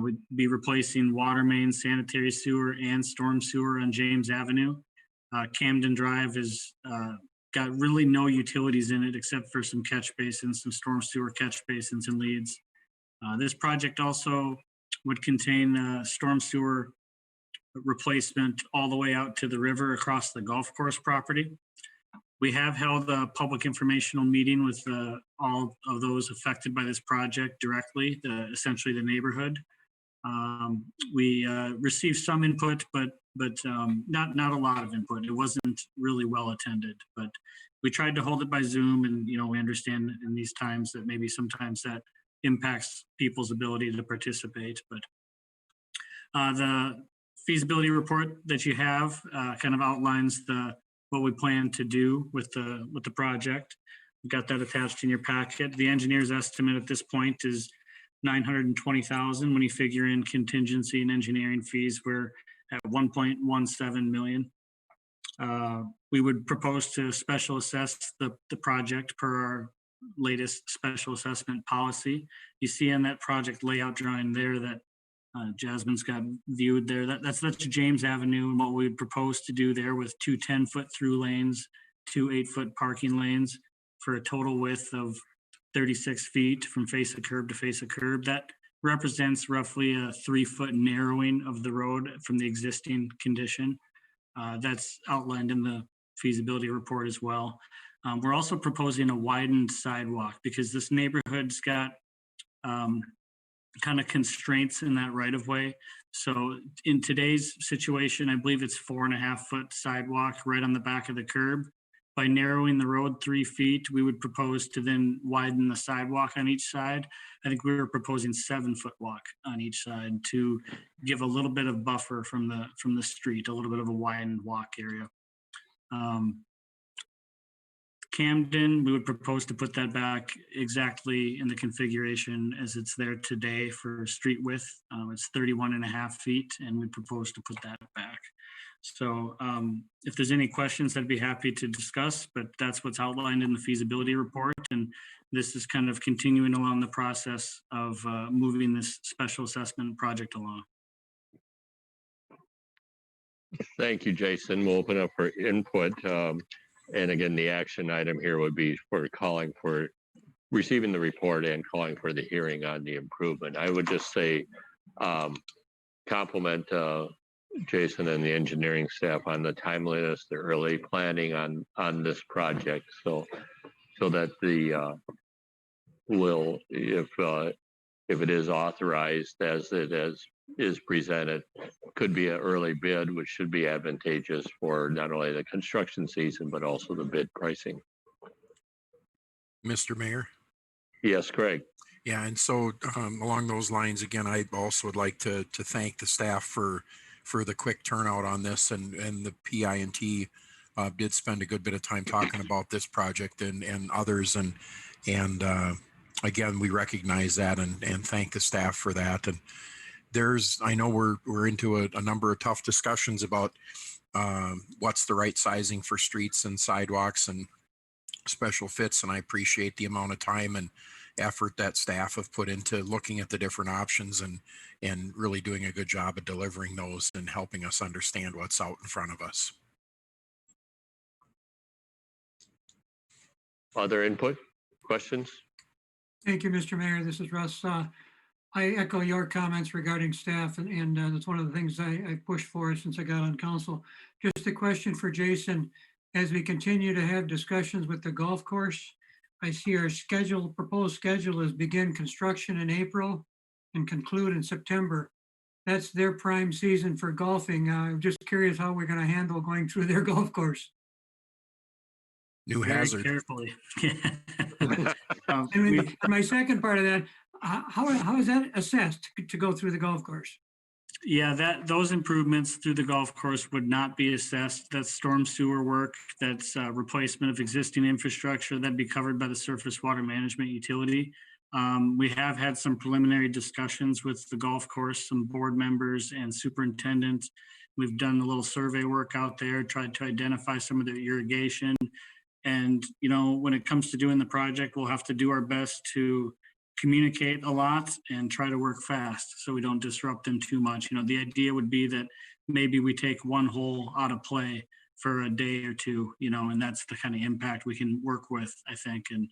We'd be replacing water main, sanitary sewer, and storm sewer on James Avenue. Camden Drive has got really no utilities in it except for some catch basins, some storm sewer catch basins and leads. This project also would contain storm sewer replacement all the way out to the river across the golf course property. We have held a public informational meeting with all of those affected by this project directly, essentially the neighborhood. We received some input, but not a lot of input. It wasn't really well attended, but we tried to hold it by Zoom, and we understand in these times that maybe sometimes that impacts people's ability to participate. But the feasibility report that you have kind of outlines what we plan to do with the project. We've got that attached in your packet. The engineer's estimate at this point is $920,000. When you figure in contingency and engineering fees, we're at 1.17 million. We would propose to special assess the project per our latest special assessment policy. You see in that project layout drawing there that Jasmine's got viewed there. That's James Avenue, and what we would propose to do there with 2 10-foot through lanes, 2 8-foot parking lanes for a total width of 36 feet from face of curb to face of curb. That represents roughly a 3-foot narrowing of the road from the existing condition. That's outlined in the feasibility report as well. We're also proposing a widened sidewalk because this neighborhood's got kind of constraints in that right of way. So in today's situation, I believe it's 4.5-foot sidewalk right on the back of the curb. By narrowing the road 3 feet, we would propose to then widen the sidewalk on each side. I think we were proposing 7-foot walk on each side to give a little bit of buffer from the street, a little bit of a widened walk area. Camden, we would propose to put that back exactly in the configuration as it's there today for street width. It's 31.5 feet, and we propose to put that back. So if there's any questions, I'd be happy to discuss, but that's what's outlined in the feasibility report. And this is kind of continuing along the process of moving this special assessment project along. Thank you, Jason. We'll open up for input. And again, the action item here would be for calling for receiving the report and calling for the hearing on the improvement. I would just say compliment Jason and the engineering staff on the timeliness, the early planning on this project, so that the will, if it is authorized as it is presented, could be an early bid, which should be advantageous for not only the construction season but also the bid pricing. Mr. Mayor? Yes, Craig. Yeah, and so along those lines, again, I also would like to thank the staff for the quick turnout on this, and the PI&T did spend a good bit of time talking about this project and others, and again, we recognize that and thank the staff for that. And I know we're into a number of tough discussions about what's the right sizing for streets and sidewalks and special fits, and I appreciate the amount of time and effort that staff have put into looking at the different options and really doing a good job of delivering those and helping us understand what's out in front of us. Other input, questions? Thank you, Mr. Mayor. This is Russ. I echo your comments regarding staff, and that's one of the things I pushed for since I got on council. Just a question for Jason. As we continue to have discussions with the golf course, I see our proposed schedule is begin construction in April and conclude in September. That's their prime season for golfing. I'm just curious how we're going to handle going through their golf course. New Very hazard. carefully. And my second part of that, how is that assessed to go through the golf course? Yeah, those improvements through the golf course would not be assessed. That's storm sewer work. That's replacement of existing infrastructure. That'd be covered by the surface water management utility. We have had some preliminary discussions with the golf course, some board members and superintendent. We've done a little survey work out there, tried to identify some of the irrigation. And, when it comes to doing the project, we'll have to do our best to communicate a lot and try to work fast so we don't disrupt them too much. The idea would be that maybe we take one hole out of play for a day or two, and that's the kind of impact we can work with, I think. And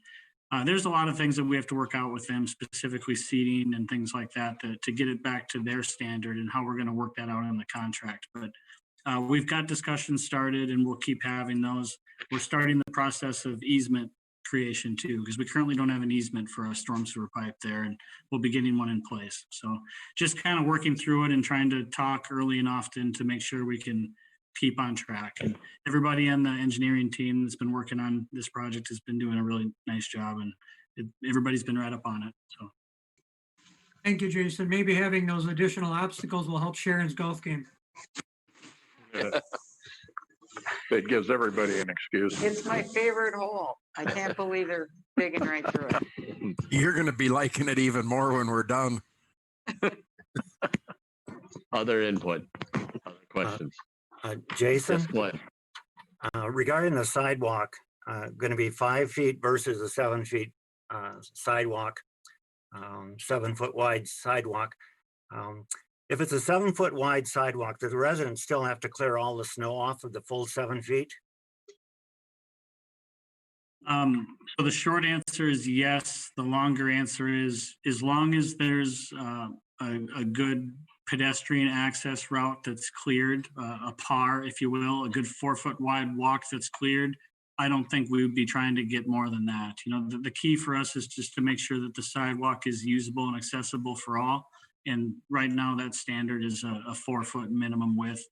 there's a lot of things that we have to work out with them, specifically seating and things like that, to get it back to their standard and how we're going to work that out in the contract. But we've got discussions started and we'll keep having those. We're starting the process of easement creation too, because we currently don't have an easement for a storm sewer pipe there, and we'll be getting one in place. So just kind of working through it and trying to talk early and often to make sure we can keep on track. And everybody on the engineering team that's been working on this project has been doing a really nice job, and everybody's been right up on it. So. Thank you, Jason. Maybe having those additional obstacles will help Sharon's golf game. It gives everybody an excuse. It's my favorite hole. I can't believe they're digging right through it. You're going to be liking it even more when we're done. Other input, other questions? Jason, Yes, Glenn. regarding the sidewalk, going to be 5 feet versus a 7 feet sidewalk, 7 foot wide sidewalk. If it's a 7 foot wide sidewalk, does the residents still have to clear all the snow off of the full 7 feet? So the short answer is yes. The longer answer is, as long as there's a good pedestrian access route that's cleared, a par, if you will, a good 4 foot wide walk that's cleared, I don't think we would be trying to get more than that. You know, the key for us is just to make sure that the sidewalk is usable and accessible for all. And right now that standard is a 4 foot minimum width.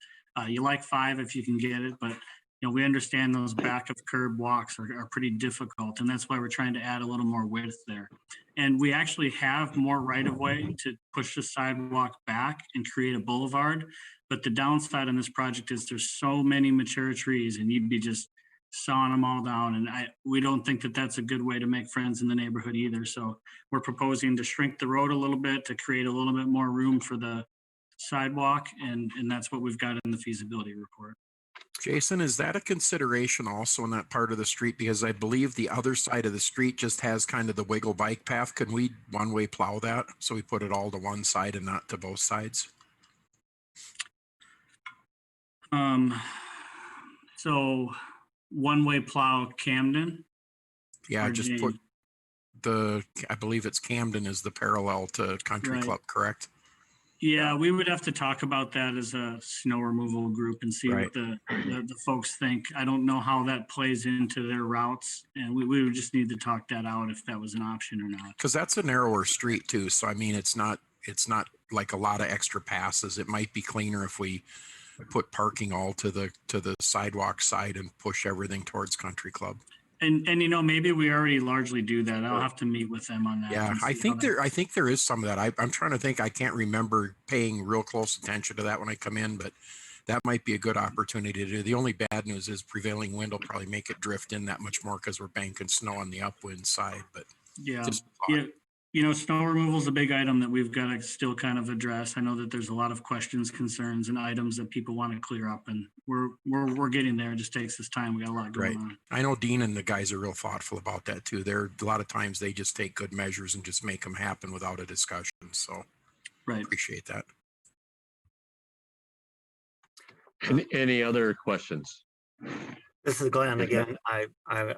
You like 5 if you can get it, but you know, we understand those back of curb walks are pretty difficult, and that's why we're trying to add a little more width there. And we actually have more right of way to push the sidewalk back and create a boulevard. But the downside on this project is there's so many mature trees, and you'd be just sawing them all down. And we don't think that that's a good way to make friends in the neighborhood either. So we're proposing to shrink the road a little bit to create a little bit more room for the sidewalk, and that's what we've got in the feasibility report. Jason, is that a consideration also in that part of the street? Because I believe the other side of the street just has kind of the wiggle bike path. Could we one-way plow that? So we put it all to one side and not to both sides? So one-way plow Camden? Yeah, just put I believe it's Camden is the parallel to Country Club, correct? Yeah, we would have to talk about that as a snow removal group and see what the folks think. I don't know how that plays into their routes, and we would just need to talk that out if that was an option or not. Because that's a narrower street too. So I mean, it's not like a lot of extra passes. It might be cleaner if we put parking all to the sidewalk side and push everything towards Country Club. And you know, maybe we already largely do that. I'll have to meet with them on that. Yeah, I think there is some of that. I'm trying to think. I can't remember paying real close attention to that when I come in, but that might be a good opportunity to do. The only bad news is prevailing wind will probably make it drift in that much more because we're banking snow on the upwind side. But yeah, you know, snow removal is a big item that we've got to still kind of address. I know that there's a lot of questions, concerns, and items that people want to clear up, and we're getting there. It just takes us time. We got a lot going on. I know Dean and the guys are real thoughtful about that too. There a lot of times they just take good measures and just make them happen without a discussion. So appreciate that. Any other questions? This is Glenn again. I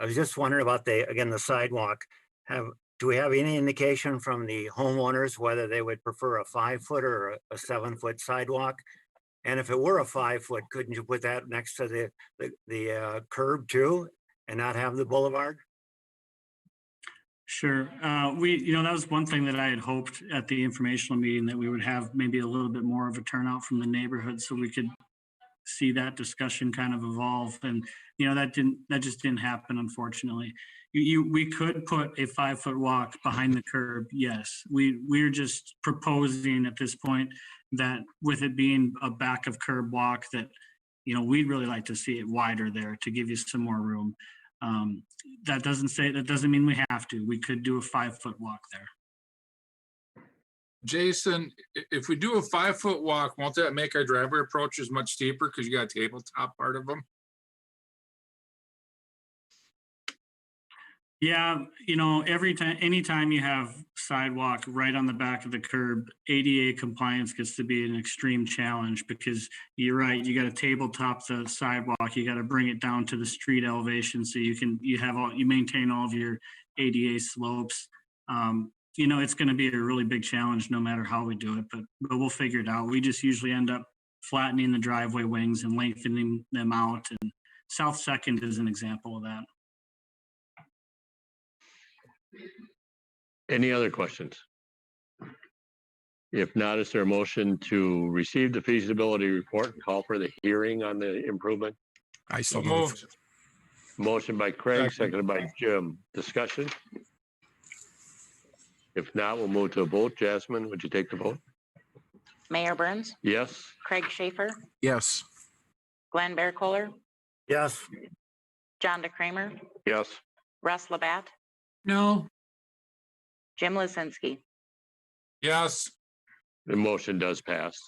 was just wondering about the sidewalk. Do we have any indication from the homeowners whether they would prefer a 5 foot or a 7 foot sidewalk? And if it were a 5 foot, couldn't you put that next to the curb too and not have the boulevard? Sure. You know, that was one thing that I had hoped at the informational meeting, that we would have maybe a little bit more of a turnout from the neighborhood so we could see that discussion kind of evolve. And, you know, that just didn't happen, unfortunately. We could put a 5 foot walk behind the curb. Yes, we're just proposing at this point that with it being a back of curb walk, that, you know, we'd really like to see it wider there to give you some more room. That doesn't mean we have to. We could do a 5 foot walk there. Jason, if we do a 5 foot walk, won't that make our driveway approaches much steeper because you got a tabletop part of them? Yeah, you know, anytime you have sidewalk right on the back of the curb, ADA compliance gets to be an extreme challenge, because you're right, you got to tabletop the sidewalk, you got to bring it down to the street elevation so you maintain all of your ADA slopes. You know, it's going to be a really big challenge no matter how we do it, but we'll figure it out. We just usually end up flattening the driveway wings and lengthening them out, and South Second is an example of that. Any other questions? If not, is there a motion to receive the feasibility report and call for the hearing on the improvement? I So so move. moved. Motion by Craig, Second. seconded by Jim. Discussion? If not, we'll move to a vote. Jasmine, would you take the vote? Mayor Burns, Yes? Craig Schaefer, Yes. Glenn Bearcooler, Yes, John DeCramer, Yes. Russ Labatt, no, Jim Lizinski. Yes, The motion does pass.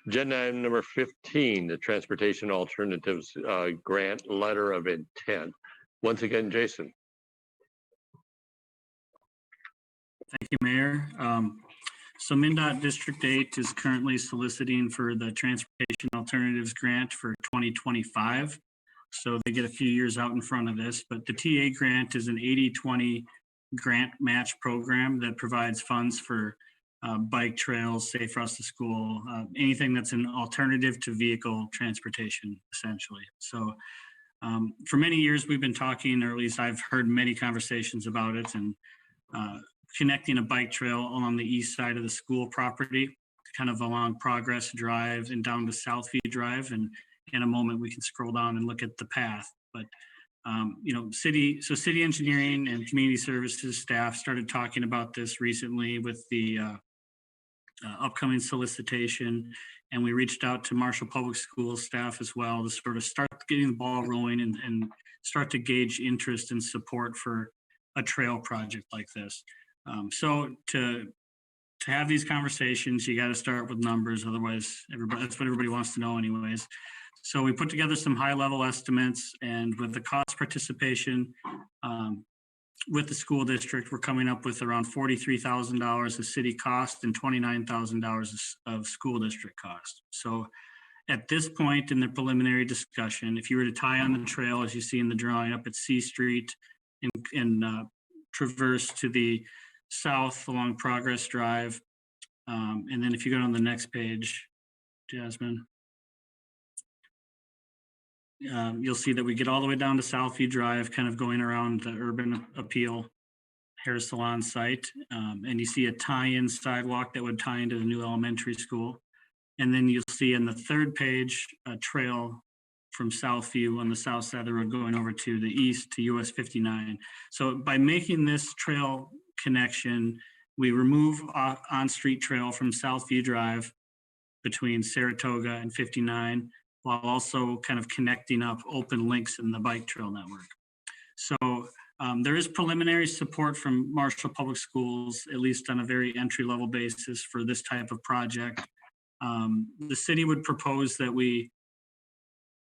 Agenda item number 15, the Transportation Alternatives Grant Letter of Intent. Once again, Jason. Thank you, Mayor. So MnDOT District 8 is currently soliciting for the Transportation Alternatives Grant for 2025. So they get a few years out in front of this, but the TA grant is an 80-20 grant match program that provides funds for bike trails, safe routes to school, anything that's an alternative to vehicle transportation, essentially. So for many years, we've been talking, or at least I've heard many conversations about it, and connecting a bike trail along the east side of the school property, kind of along Progress Drive and down to Southview Drive. And in a moment, we can scroll down and look at the path. But city engineering and community services staff started talking about this recently with the upcoming solicitation, and we reached out to Marshall Public Schools staff as well to sort of start getting the ball rolling and start to gauge interest and support for a trail project like this. So to have these conversations, you got to start with numbers. Otherwise, that's what everybody wants to know anyways. So we put together some high level estimates, and with the cost participation with the school district, we're coming up with around $43,000 of city cost and $29,000 of school district cost. So at this point in the preliminary discussion, if you were to tie on the trail, as you see in the drawing up at C Street and traverse to the south along Progress Drive, and then if you go on the next page, Jasmine, you'll see that we get all the way down to Southview Drive, kind of going around the Urban Appeal Hair Salon site. And you see a tie-in sidewalk that would tie into the new elementary school. And then you'll see in the third page, a trail from Southview on the south side of the road going over to the east to US 59. So by making this trail connection, we remove on-street trail from Southview Drive between Saratoga and 59, while also kind of connecting up open links in the bike trail network. So there is preliminary support from Marshall Public Schools, at least on a very entry-level basis for this type of project. The city would propose that we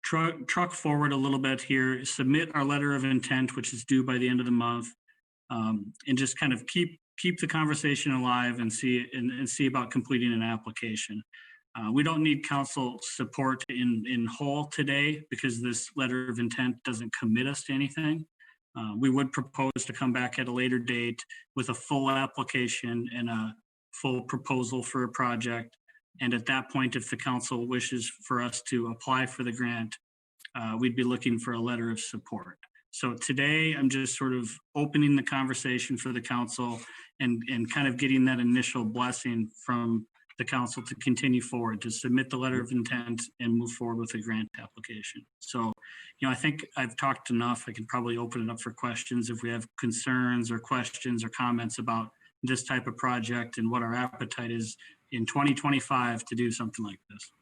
truck forward a little bit here, submit our letter of intent, which is due by the end of the month, and just kind of keep the conversation alive and see about completing an application. We don't need council support in whole today because this letter of intent doesn't commit us to anything. We would propose to come back at a later date with a full application and a full proposal for a project. And at that point, if the council wishes for us to apply for the grant, we'd be looking for a letter of support. So today, I'm just sort of opening the conversation for the council and kind of getting that initial blessing from the council to continue forward, to submit the letter of intent and move forward with the grant application. So, I think I've talked enough. I can probably open it up for questions if we have concerns or questions or comments about this type of project and what our appetite is in 2025 to do something like this.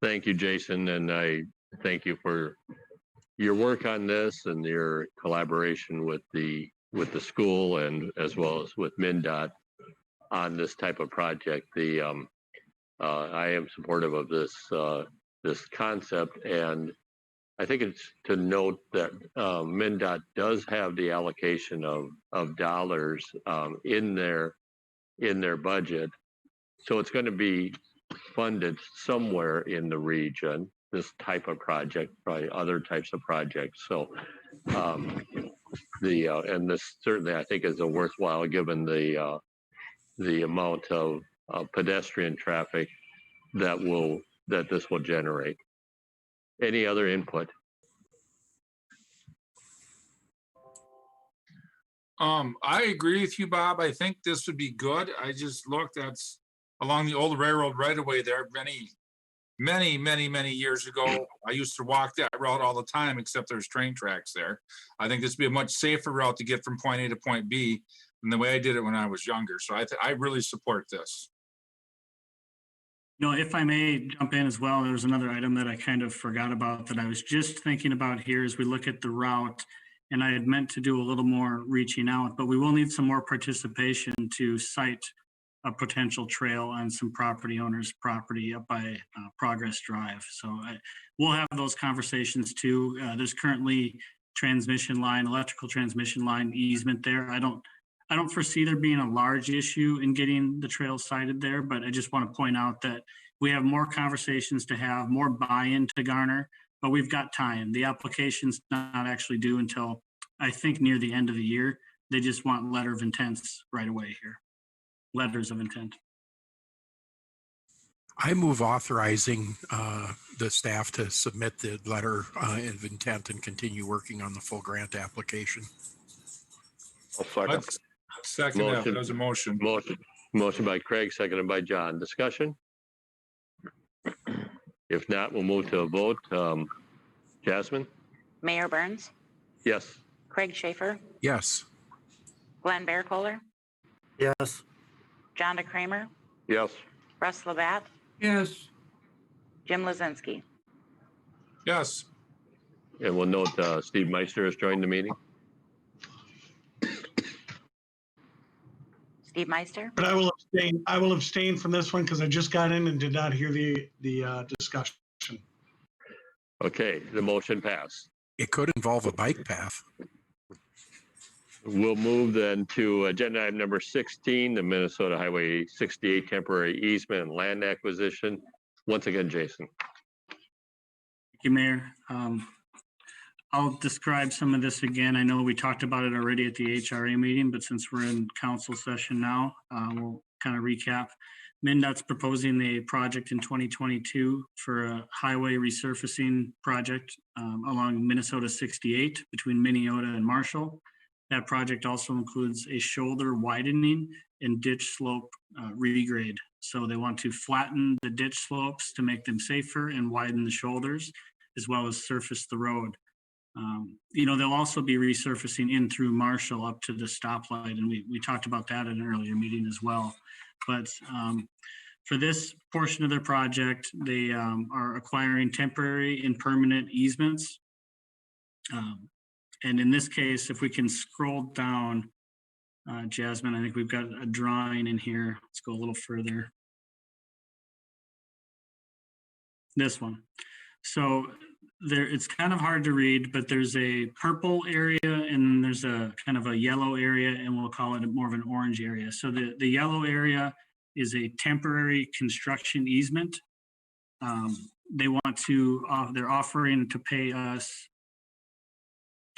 Thank you, Jason, and I thank you for your work on this and your collaboration with the school and as well as with MnDOT on this type of project. I am supportive of this concept, and I think it's to note that MnDOT does have the allocation of dollars in their budget, so it's going to be funded somewhere in the region. This type of project, probably other types of projects. So and this certainly I think is a worthwhile given the amount of pedestrian traffic that this will generate. Any other input? I agree with you, Bob. I think this would be good. I just looked, that's along the old railroad right away there, many years ago. I used to walk that route all the time, except there's train tracks there. I think this would be a much safer route to get from point A to point B than the way I did it when I was younger. So I really support this. You know, if I may jump in as well, there was another item that I kind of forgot about that I was just thinking about here as we look at the route. And I had meant to do a little more reaching out, but we will need some more participation to cite a potential trail on some property owners' property up by Progress Drive. So we'll have those conversations too. There's currently electrical transmission line easement there. I don't foresee there being a large issue in getting the trail cited there, but I just want to point out that we have more conversations to have, more buy-in to garner, but we've got time. The application's not actually due until, I think, near the end of the year. They just want letter of intents right away here. Letters of intent. I move authorizing the staff to submit the letter of intent and continue working on the full grant application. I'll second. Second, that was a motion. Motion by Craig, seconded by John. Discussion? If not, we'll move to a vote. Jasmine? Mayor Burns, Yes. Craig Schaefer, Yes. Glenn Bearcooler, Yes. John DeCramer, Yes. Russ Labatt, yes, Jim Lozinski. Yes, And we'll note Steve Meister has joined the meeting. Steve Meister, But I will abstain from this one because I just got in and did not hear the discussion. Okay, the motion passed. It could involve a bike path. We'll move then to agenda item number 16, the Minnesota Highway 68 temporary easement and land acquisition. Once again, Jason. Thank you, Mayor. I'll describe some of this again. I know we talked about it already at the HRA meeting, but since we're in council session now, we'll kind of recap. MnDOT's proposing a project in 2022 for a highway resurfacing project along Minnesota 68 between Minneota and Marshall. That project also includes a shoulder widening and ditch slope regrade. So they want to flatten the ditch slopes to make them safer and widen the shoulders, as well as surface the road. You know, they'll also be resurfacing in through Marshall up to the stoplight, and we talked about that in an earlier meeting as well. But for this portion of their project, they are acquiring temporary and permanent easements. And in this case, if we can scroll down, Jasmine, I think we've got a drawing in here. Let's go a little further. This one. So there, it's kind of hard to read, but there's a purple area and there's a kind of a yellow area, and we'll call it more of an orange area. So the yellow area is a temporary construction easement. They want to, they're offering to pay us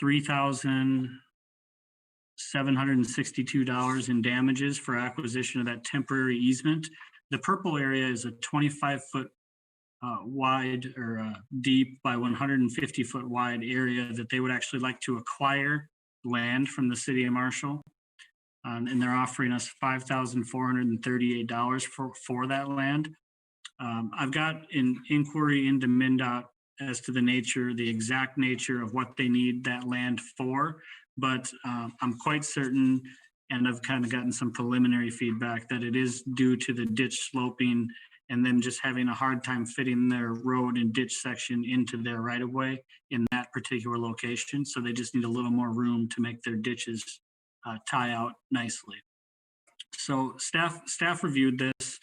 $3,762 in damages for acquisition of that temporary easement. The purple area is a 25-foot wide or deep by 150-foot wide area that they would actually like to acquire land from the city of Marshall. And they're offering us $5,438 for that land. I've got an inquiry into MnDOT as to the exact nature of what they need that land for, but I'm quite certain, and I've kind of gotten some preliminary feedback, that it is due to the ditch sloping and then just having a hard time fitting their road and ditch section into their right of way in that particular location. So they just need a little more room to make their ditches tie out nicely. So staff reviewed this.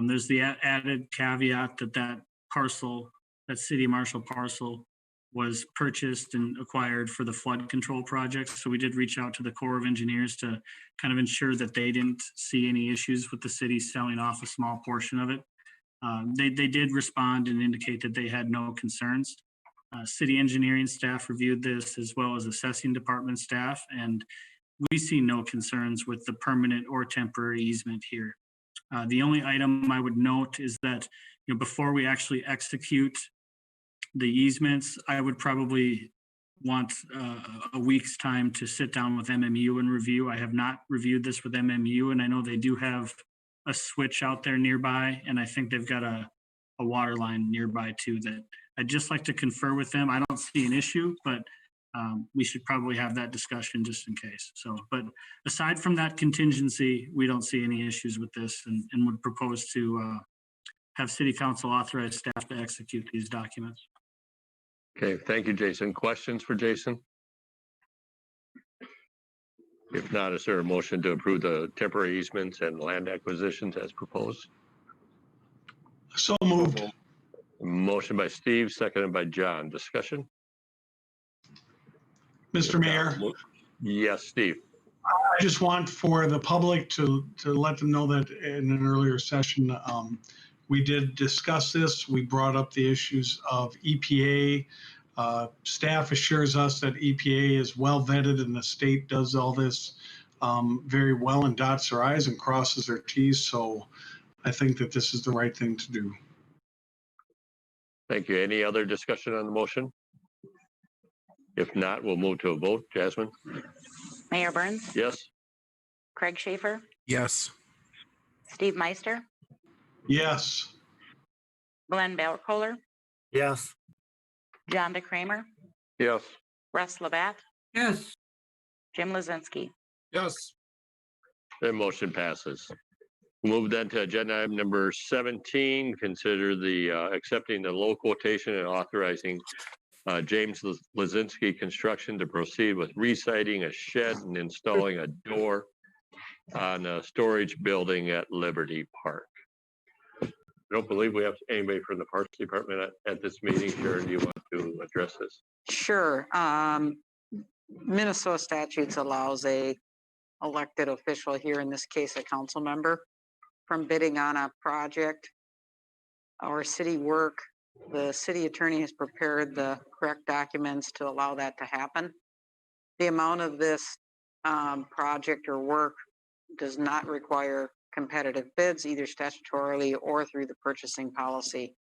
There's the added caveat that parcel, that city Marshall parcel, was purchased and acquired for the flood control project. So we did reach out to the Corps of Engineers to kind of ensure that they didn't see any issues with the city selling off a small portion of it. They did respond and indicate that they had no concerns. City engineering staff reviewed this, as well as assessing department staff, and we see no concerns with the permanent or temporary easement here. The only item I would note is that, you know, before we actually execute the easements, I would probably want a week's time to sit down with MMU and review. I have not reviewed this with MMU, and I know they do have a switch out there nearby, and I think they've got a water line nearby too that I'd just like to confer with them. I don't see an issue, but we should probably have that discussion just in case. So, but aside from that contingency, we don't see any issues with this and would propose to have city council authorize staff to execute these documents. Okay, thank you, Jason. Questions for Jason? If not, is there a motion to approve the temporary easements and land acquisitions as proposed? So moved. Motion by Steve, seconded by John. Discussion? Mr. Mayor, Yes, Steve. I just want for the public to let them know that in an earlier session, we did discuss this. We brought up the issues of EPA. Staff assures us that EPA is well vetted and the state does all this very well and dots their I's and crosses their T's. So I think that this is the right thing to do. Thank you. Any other discussion on the motion? If not, we'll move to a vote. Jasmine? Mayor Burns, Yes? Craig Schaefer, Yes. Steve Meister, Yes. Glenn Bauerkohler, Yes. John DeCramer, Yes. Russ Labatt, yes, Jim Lozinski. Yes. The motion passes. Move then to agenda item number 17, consider the accepting the low quotation and authorizing James Lozinski Construction to proceed with reciting a shed and installing a door on a storage building at Liberty Park. I don't believe we have anybody from the Parks Department at this meeting. Sharon, do you want to address this? Sure. Minnesota statutes allows a elected official, here in this case, a council member, from bidding on a project or city work. The city attorney has prepared the correct documents to allow that to happen. The amount of this project or work does not require competitive bids, either statutorily or through the purchasing policy.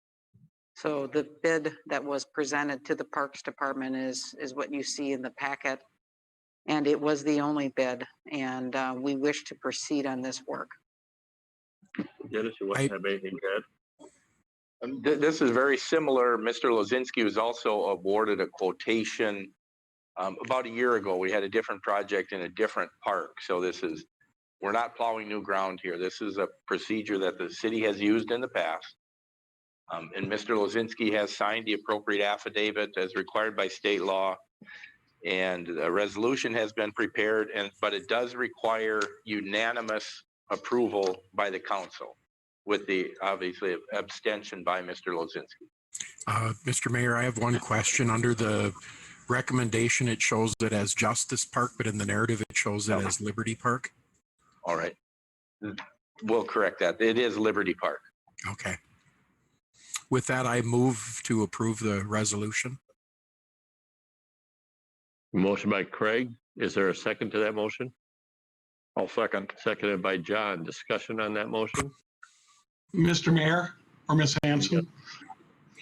So the bid that was presented to the Parks Department is what you see in the packet. And it was the only bid, and we wish to proceed on this work. Dennis, you want to have anything to add? This is very similar. Mr. Lozinski was also awarded a quotation about a year ago. We had a different project in a different park. So we're not plowing new ground here. This is a procedure that the city has used in the past. And Mr. Lozinski has signed the appropriate affidavit as required by state law. And a resolution has been prepared, but it does require unanimous approval by the council, with the obviously abstention by Mr. Lozinski. Mr. Mayor, I have one question. Under the recommendation, it shows it as Justice Park, but in the narrative, it shows it as Liberty Park. All right. We'll correct that. It is Liberty Park. Okay. With that, I move to approve the resolution. Motion by Craig. Is there a second to that motion? I'll second. Seconded by John. Discussion on that motion? Mr. Mayor or Ms. Hanson,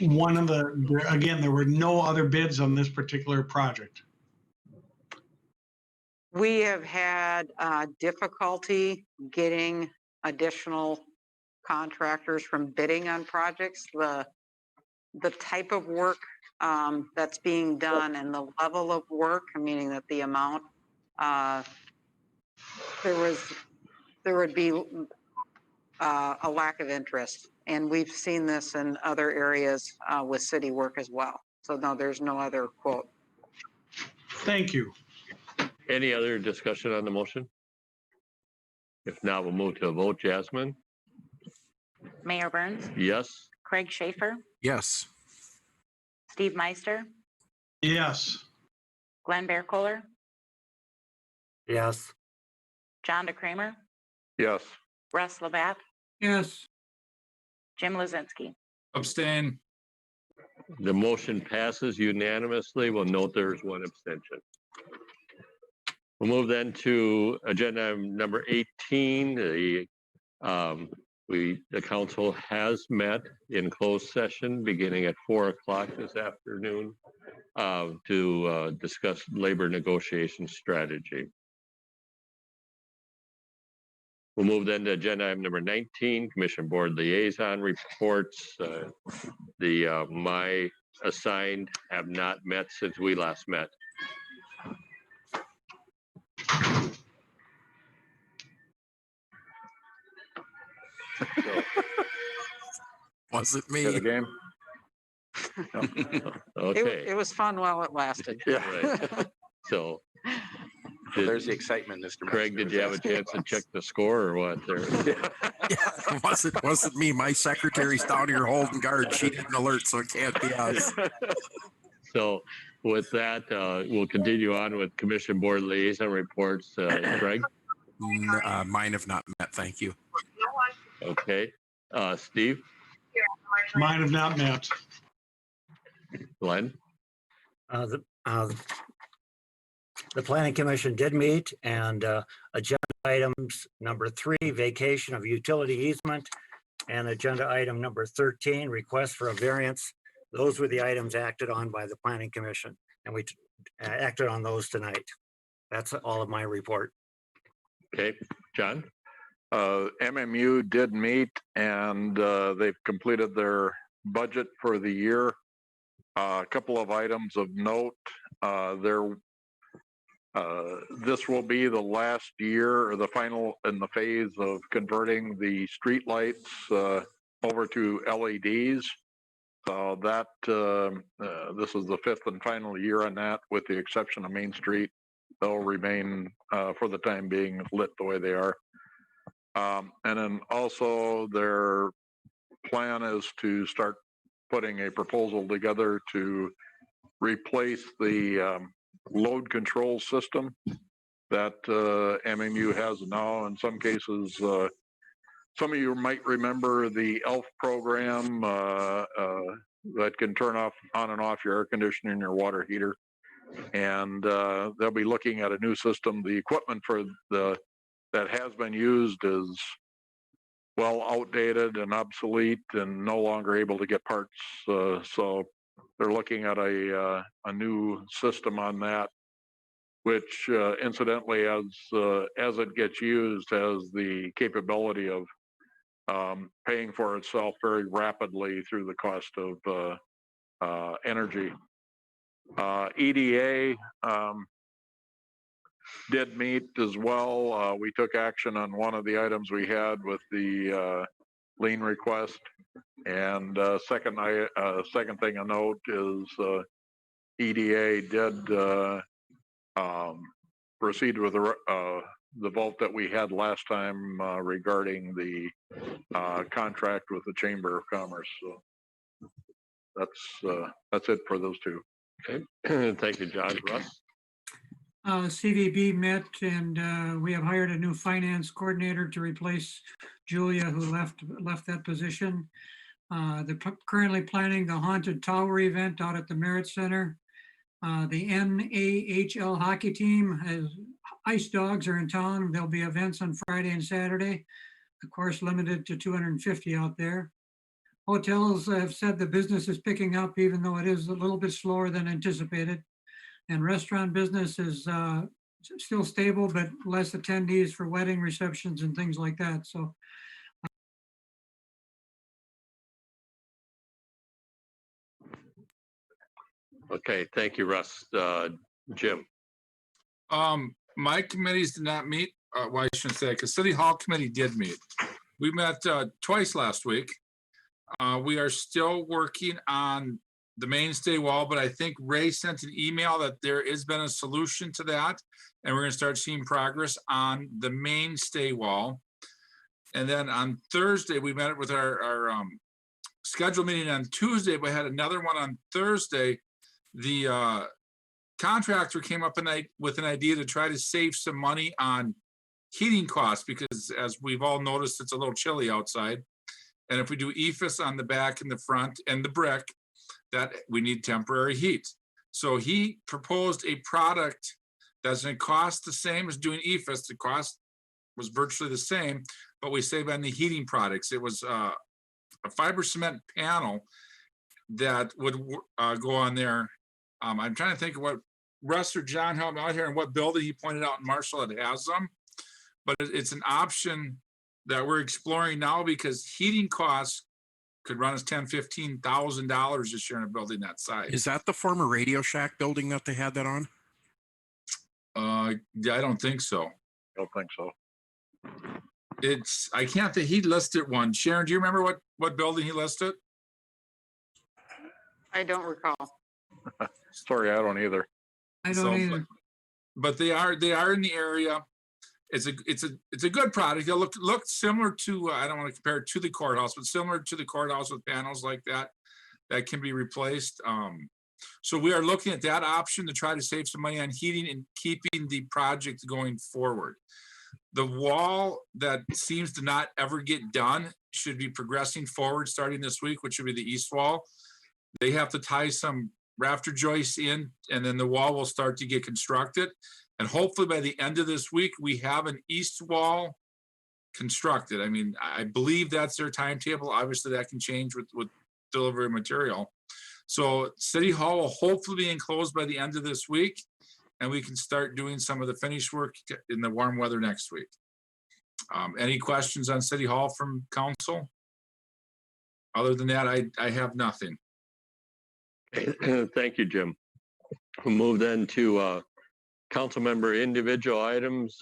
again, there were no other bids on this particular project. We have had difficulty getting additional contractors from bidding on projects. The type of work that's being done and the level of work, meaning that the amount, there would be a lack of interest. And we've seen this in other areas with city work as well. So no, there's no other quote. Thank you. Any other discussion on the motion? If not, we'll move to a vote. Jasmine? Mayor Burns, Yes? Craig Schaefer, Yes. Steve Meister, Yes. Glenn Bauerkohler, Yes. John DeCramer, Yes. Russ Labatt, yes, Jim Lozinski. Abstain. The motion passes unanimously. We'll note there's one abstention. We'll move then to agenda item number 18. The council has met in closed session beginning at 4 o'clock this afternoon to discuss labor negotiation strategy. We'll move then to agenda item number 19, Commission Board Liaison Reports. My assigned have not met since we last met. Was it Get me? a game? Okay. It was fun while it lasted. Yeah. Right. So. Well, there's the excitement, Mr. Craig, did you have a chance to check the score or what there? Yeah, wasn't me. My secretary's down here holding guard. She didn't alert, so it can't be us. So with that, we'll continue on with Commission Board Liaison Reports. Craig? Mine have not met, thank you. Okay. Steve? Mine have not met. Glenn? The planning commission did meet, and agenda items number 3, vacation of utility easement, and agenda item number 13, request for a variance. Those were the items acted on by the planning commission, and we acted on those tonight. That's all of my report. Okay. John? MMU did meet, and they've completed their budget for the year. A couple of items of note. This will be the last year or the final in the phase of converting the street lights over to LEDs. So that this is the 5th and final year on that, with the exception of Main Street. They'll remain for the time being lit the way they are. And then also their plan is to start putting a proposal together to replace the load control system that MMU has now. In some cases, some of you might remember the ELF program that can turn off on and off your air conditioner and your water heater. And they'll be looking at a new system. The equipment for that has been used is well outdated and obsolete and no longer able to get parts. So they're looking at a new system on that, which incidentally, as it gets used, has the capability of paying for itself very rapidly through the cost of energy. EDA did meet as well. We took action on one of the items we had with the lien request. And second thing I note is EDA did proceed with the vote that we had last time regarding the contract with the Chamber of Commerce. So that's it for those two. Okay. Thank you, John. Russ? CVB met, and we have hired a new finance coordinator to replace Julia, who left that position. They're currently planning the Haunted Tower event out at the Merit Center. The NAHL hockey team has Ice Dogs are in town. There'll be events on Friday and Saturday, of course, limited to 250 out there. Hotels have said the business is picking up, even though it is a little bit slower than anticipated. And restaurant business is still stable, but less attendees for wedding receptions and things like that. So okay, thank you, Russ. Jim? My committees did not meet. Well, I shouldn't say, because City Hall Committee did meet. We met twice last week. We are still working on the mainstay wall, but I think Ray sent an email that there has been a solution to that, and we're going to start seeing progress on the mainstay wall. And then on Thursday, we met with our scheduled meeting on Tuesday, but had another one on Thursday. The contractor came up with an idea to try to save some money on heating costs, because as we've all noticed, it's a little chilly outside. And if we do EFIS on the back and the front and the brick, that we need temporary heat. So he proposed a product that's going to cost the same as doing EFIS. The cost was virtually the same, but we saved on the heating products. It was a fiber cement panel that would go on there. I'm trying to think of what Russ or John helped me out here and what building he pointed out in Marshall that has them. But it's an option that we're exploring now because heating costs could run us $10,000-$15,000 this year in a building that size. Is that the former Radio Shack building that they had that on? Yeah, I don't think so. Don't think so. I can't think, he listed one. Sharon, do you remember what building he listed? I don't recall. Sorry, I don't either. I don't either. But they are in the area. It's a good product. It look similar to, I don't want to compare it to the courthouse, but similar to the courthouse with panels like that can be replaced. So we are looking at that option to try to save some money on heating and keeping the project going forward. The wall that seems to not ever get done should be progressing forward starting this week, which would be the east wall. They have to tie some rafter joists in, and then the wall will start to get constructed. And hopefully by the end of this week, we have an east wall constructed. I mean, I believe that's their timetable. Obviously that can change with delivery of material. So City Hall will hopefully be enclosed by the end of this week, and we can start doing some of the finish work in the warm weather next week. Any questions on City Hall from council? Other than that, I have nothing. Thank you, Jim. We'll move then to council member individual items.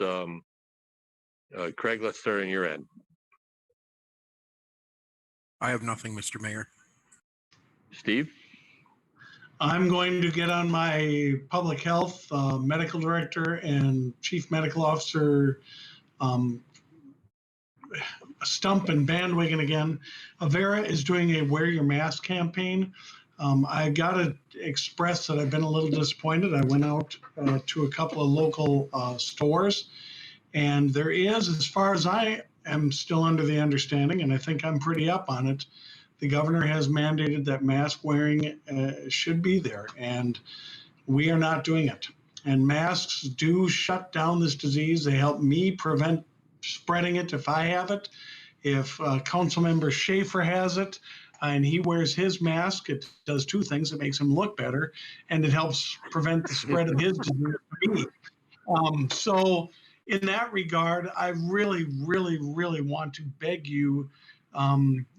Craig, let's start on your end. I have nothing, Mr. Mayor. Steve? I'm going to get on my public health, medical director and chief medical officer stump and bandwagon again. Avera is doing a wear your mask campaign. I got to express that I've been a little disappointed. I went out to a couple of local stores, and there is, as far as I am still under the understanding, and I think I'm pretty up on it, the governor has mandated that mask wearing should be there, and we are not doing it. And masks do shut down this disease. They help me prevent spreading it if I have it. If Councilmember Schaefer has it and he wears his mask, it does two things. It makes him look better, and it helps prevent the spread of his disease to me. So in that regard, I really, really, really want to beg you,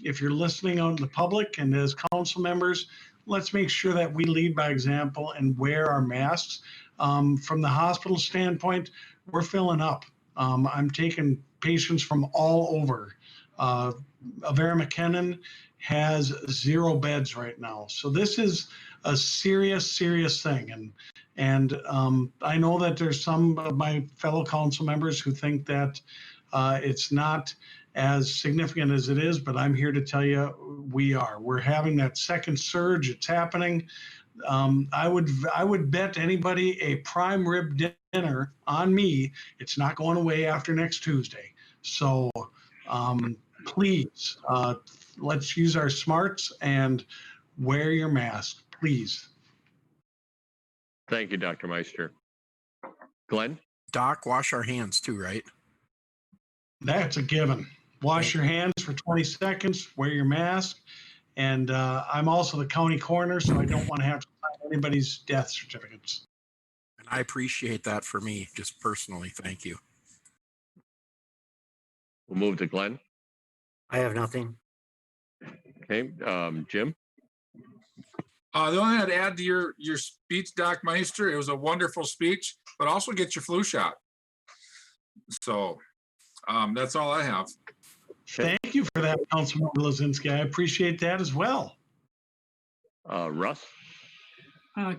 if you're listening out in the public and as council members, let's make sure that we lead by example and wear our masks. From the hospital standpoint, we're filling up. I'm taking patients from all over. Avera McKinnon has 0 beds right now. So this is a serious, serious thing. And I know that there's some of my fellow council members who think that it's not as significant as it is, but I'm here to tell you we're having that second surge. It's happening. I would bet anybody a prime rib dinner on me. It's not going away after next Tuesday. So please, let's use our smarts and wear your mask, please. Thank you, Dr. Meister. Glenn? Doc, wash our hands too, right? That's a given. Wash your hands for 20 seconds, wear your mask. And I'm also the county coroner, so I don't want to have to sign anybody's death certificates. And I appreciate that for me, just personally. Thank you. We'll move to Glenn. I have nothing. Okay, Jim? The only thing I'd add to your speech, Doc Meister, it was a wonderful speech, but also get your flu shot. So that's all I have. Thank you for that, Councilmember Lozinski. I appreciate that as well. Russ?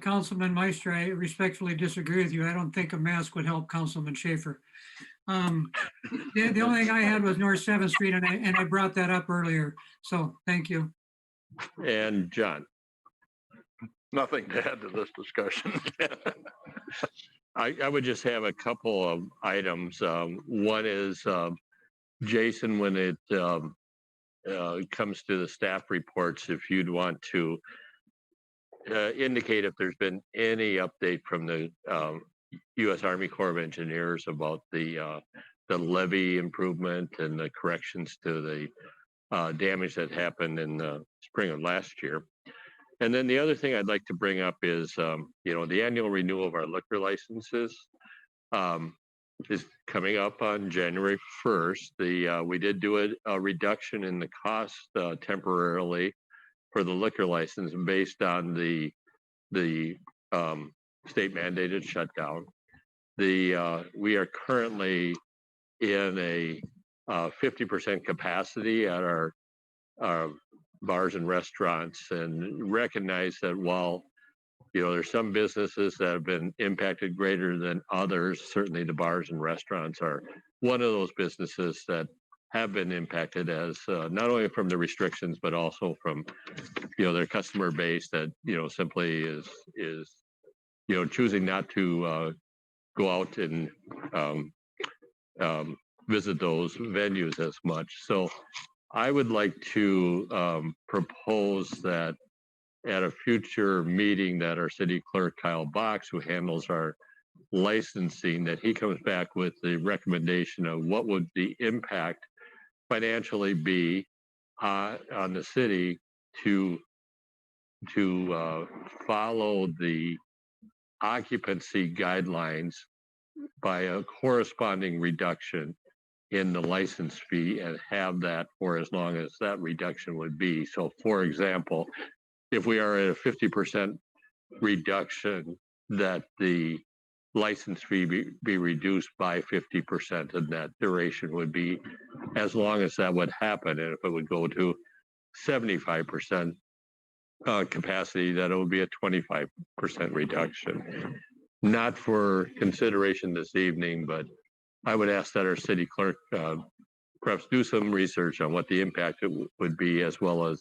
Councilman Meister, I respectfully disagree with you. I don't think a mask would help Councilman Schaefer. The only thing I had was North 7th Street, and I brought that up earlier. So thank you. And John? Nothing to add to this discussion. I would just have a couple of items. One is, Jason, when it comes to the staff reports, if you'd want to indicate if there's been any update from the U.S. Army Corps of Engineers about the the levee improvement and the corrections to the damage that happened in the spring of last year. And then the other thing I'd like to bring up is, the annual renewal of our liquor licenses is coming up on January 1st. We did do a reduction in the cost temporarily for the liquor license based on the state mandated shutdown. We are currently in a 50% capacity at our bars and restaurants, and recognize that while there's some businesses that have been impacted greater than others, certainly the bars and restaurants are one of those businesses that have been impacted as not only from the restrictions but also from their customer base that simply is choosing not to go out and visit those venues as much. So I would like to propose that at a future meeting that our city clerk, Kyle Box, who handles our licensing, that he comes back with the recommendation of what would the impact financially be on the city to follow the occupancy guidelines by a corresponding reduction in the license fee, and have that for as long as that reduction would be. So for example, if we are at a 50% reduction, that the license fee be reduced by 50%, and that duration would be as long as that would happen. And if it would go to 75% capacity, that it would be a 25% reduction. Not for consideration this evening, but I would ask that our city clerk perhaps do some research on what the impact would be, as well as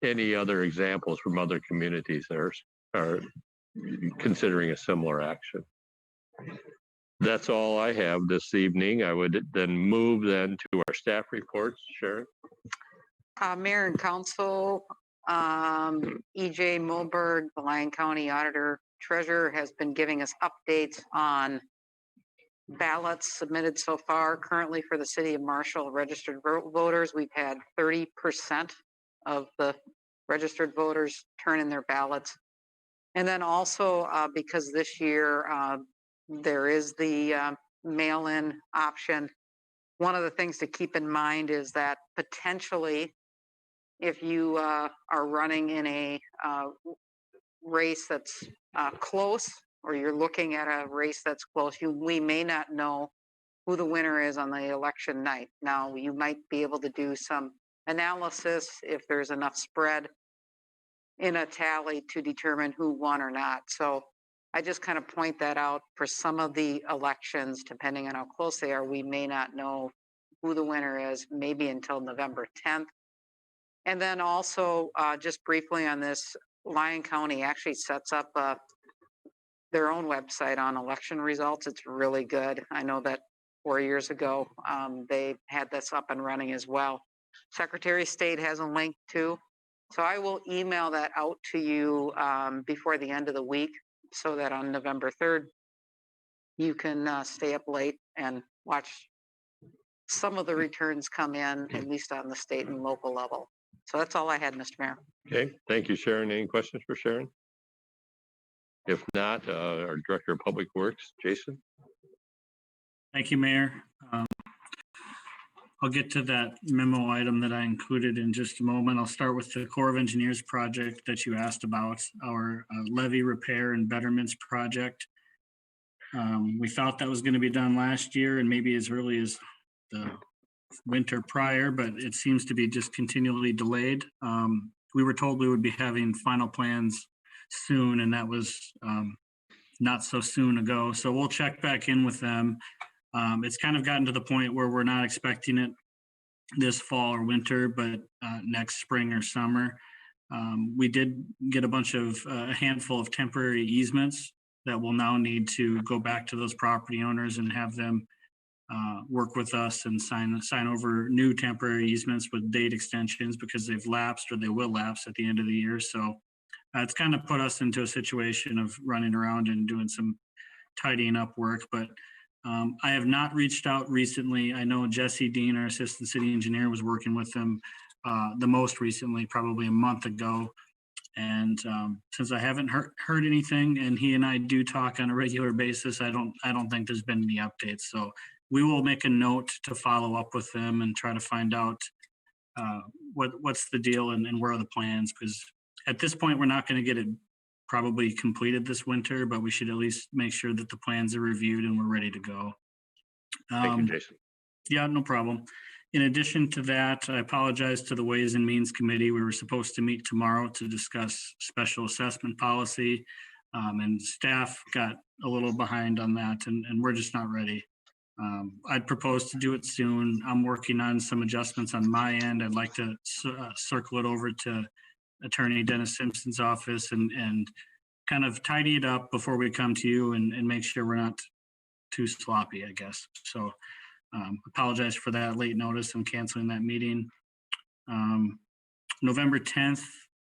any other examples from other communities that are considering a similar action. That's all I have this evening. I would then move to our staff reports. Sharon? Mayor and council, EJ Mulberg, the Lyon County Auditor Treasurer, has been giving us updates on ballots submitted so far. Currently for the city of Marshall registered voters, we've had 30% of the registered voters turn in their ballots. And then also because this year there is the mail-in option, one of the things to keep in mind is that potentially if you are running in a race that's close, or you're looking at a race that's close, we may not know who the winner is on the election night. Now, you might be able to do some analysis if there's enough spread in a tally to determine who won or not. So I just kind of point that out for some of the elections, depending on how close they are, we may not know who the winner is, maybe until November 10th. And then also, just briefly on this, Lyon County actually sets up their own website on election results. It's really good. I know that 4 years ago, they had this up and running as well. Secretary of State has a link too. So I will email that out to you before the end of the week, so that on November 3rd, you can stay up late and watch some of the returns come in, at least on the state and local level. So that's all I had, Mr. Mayor. Okay, thank you, Sharon. Any questions for Sharon? If not, our Director of Public Works, Jason. Thank you, Mayor. I'll get to that memo item that I included in just a moment. I'll start with the Corps of Engineers project that you asked about, our levee repair and betterments project. We thought that was going to be done last year and maybe as early as the winter prior, but it seems to be just continually delayed. We were told we would be having final plans soon, and that was not so soon ago. So we'll check back in with them. It's kind of gotten to the point where we're not expecting it this fall or winter, but next spring or summer. We did get a handful of temporary easements that will now need to go back to those property owners and have them work with us and sign over new temporary easements with date extensions, because they've lapsed or they will lapse at the end of the year. So it's kind of put us into a situation of running around and doing some tidying up work, but I have not reached out recently. I know Jesse Dean, our assistant city engineer, was working with them the most recently, probably a month ago. And since I haven't heard anything, and he and I do talk on a regular basis, I don't think there's been any updates. So we will make a note to follow up with them and try to find out what's the deal and where are the plans. Because at this point, we're not going to get it probably completed this winter, but we should at least make sure that the plans are reviewed and we're ready to go. Thank you, Jason. Yeah, no problem. In addition to that, I apologize to the Ways and Means Committee. We were supposed to meet tomorrow to discuss special assessment policy, and staff got a little behind on that, and we're just not ready. I'd propose to do it soon. I'm working on some adjustments on my end. I'd like to circle it over to Attorney Dennis Simpson's office and kind of tidy it up before we come to you and make sure we're not too sloppy, I guess. So apologize for that late notice. I'm canceling that meeting. November 10th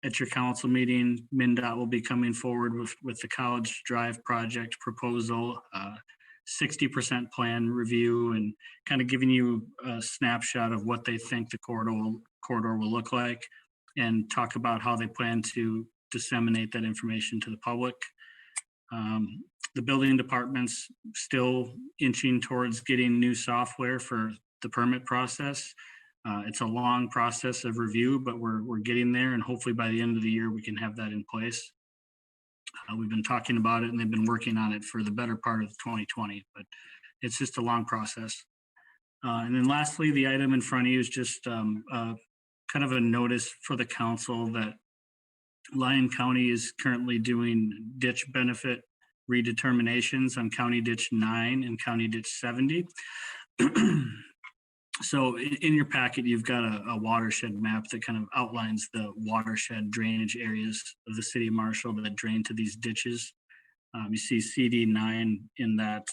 at your council meeting, MnDOT will be coming forward with the College Drive project proposal, 60% plan review, and kind of giving you a snapshot of what they think the corridor will look like, and talk about how they plan to disseminate that information to the public. The building department's still inching towards getting new software for the permit process. It's a long process of review, but we're getting there, and hopefully by the end of the year we can have that in place. We've been talking about it, and they've been working on it for the better part of 2020, but it's just a long process. And then lastly, the item in front of you is just kind of a notice for the council that Lyon County is currently doing ditch benefit redeterminations on County Ditch 9 and County Ditch 70. So in your packet, you've got a watershed map that kind of outlines the watershed drainage areas of the city of Marshall that drain to these ditches. You see CD9 in that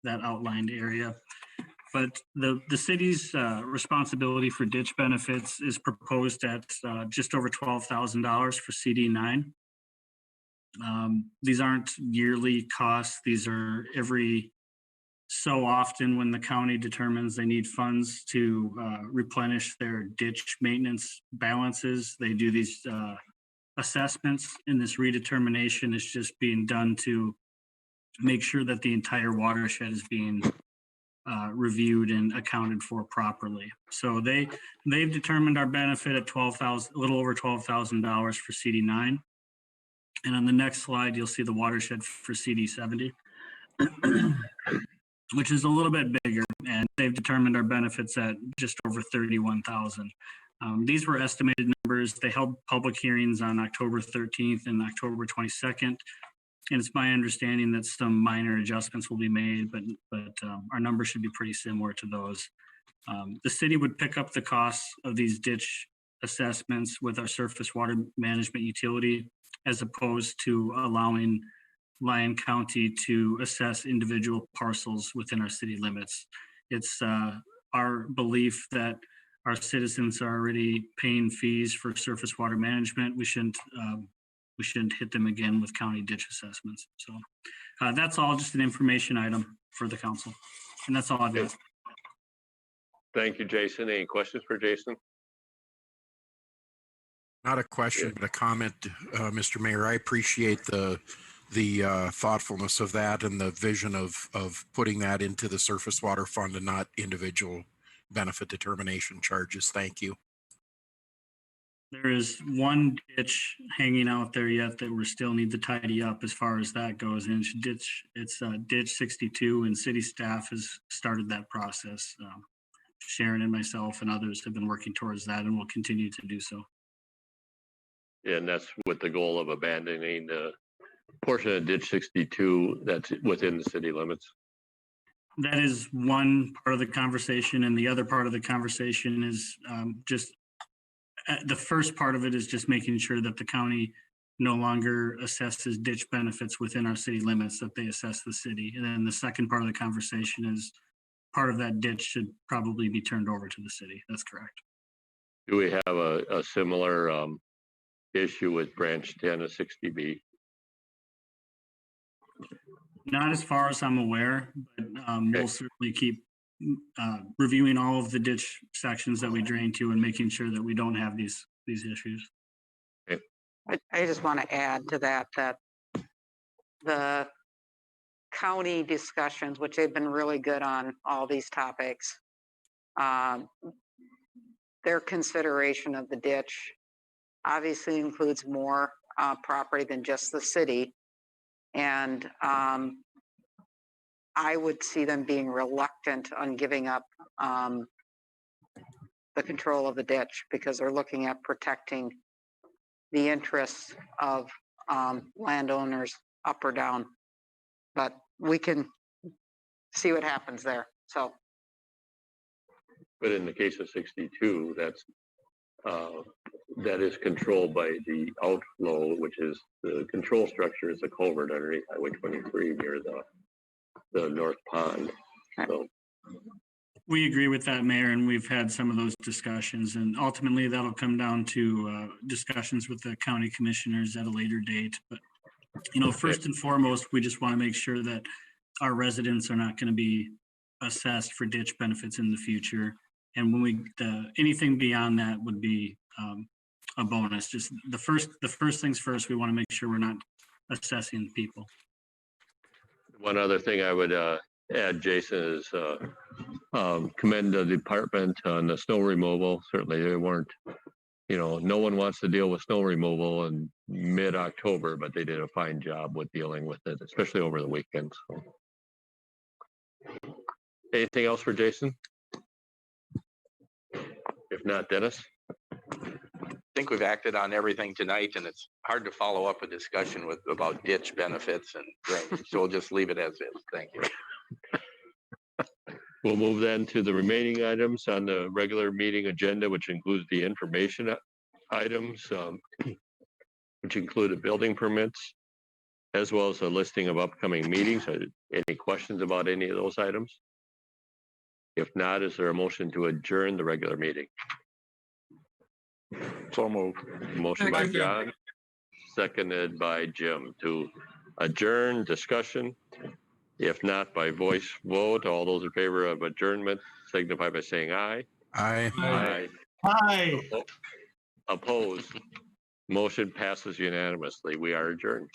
outlined area. But the city's responsibility for ditch benefits is proposed at just over $12,000 for CD9. These aren't yearly costs. These are every so often when the county determines they need funds to replenish their ditch maintenance balances. They do these assessments, and this redetermination is just being done to make sure that the entire watershed is being reviewed and accounted for properly. So they've determined our benefit at a little over $12,000 for CD9. And on the next slide, you'll see the watershed for CD70, which is a little bit bigger, and they've determined our benefits at just over $31,000. These were estimated numbers. They held public hearings on October 13th and October 22nd. And it's my understanding that some minor adjustments will be made, but our numbers should be pretty similar to those. The city would pick up the costs of these ditch assessments with our surface water management utility, as opposed to allowing Lyon County to assess individual parcels within our city limits. It's our belief that our citizens are already paying fees for surface water management. We shouldn't hit them again with county ditch assessments. So that's all just an information item for the council. And that's all I've got. Thank you, Jason. Any questions for Jason? Not a question, but a comment, Mr. Mayor. I appreciate the thoughtfulness of that and the vision of putting that into the surface water fund and not individual benefit determination charges. Thank you. There is one ditch hanging out there yet that we still need to tidy up as far as that goes. And it's ditch 62, and city staff has started that process. Sharon and myself and others have been working towards that, and will continue to do so. And that's with the goal of abandoning the portion of ditch 62 that's within the city limits. That is one part of the conversation, and the other part of the conversation is the first part of it is just making sure that the county no longer assesses ditch benefits within our city limits, that they assess the city. And then the second part of the conversation is part of that ditch should probably be turned over to the city. That's correct. Do we have a similar issue with branch 10 of 60B? Not as far as I'm aware, but we'll certainly keep reviewing all of the ditch sections that we drain to and making sure that we don't have these issues. I just want to add to that, that the county discussions, which they've been really good on all these topics, their consideration of the ditch obviously includes more property than just the city. And I would see them being reluctant on giving up the control of the ditch because they're looking at protecting the interests of landowners up or down. But we can see what happens there. So. But in the case of 62, that is controlled by the outflow, which is the control structure is a culvert underneath Highway 23 near the North Pond. So. We agree with that, Mayor, and we've had some of those discussions, and ultimately that'll come down to discussions with the county commissioners at a later date. But, first and foremost, we just want to make sure that our residents are not going to be assessed for ditch benefits in the future. And when anything beyond that would be a bonus. Just the first things first, we want to make sure we're not assessing people. One other thing I would add, Jason, is commend the department on the snow removal. Certainly they weren't, no one wants to deal with snow removal in mid-October, but they did a fine job with dealing with it, especially over the weekend. So. Anything else for Jason? If not, Dennis? I think we've acted on everything tonight, and it's hard to follow up a discussion about ditch benefits and drainage. So we'll just leave it as is. Thank you. We'll move then to the remaining items on the regular meeting agenda, which includes the information items, which included building permits, as well as a listing of upcoming meetings. Any questions about any of those items? If not, is there a motion to adjourn the regular meeting? So moved. Motion by John, seconded by Jim to adjourn discussion. If not, by voice vote, all those in favor of adjournment signify by saying aye. Aye. Hi. Opposed. Motion passes unanimously. We are adjourned.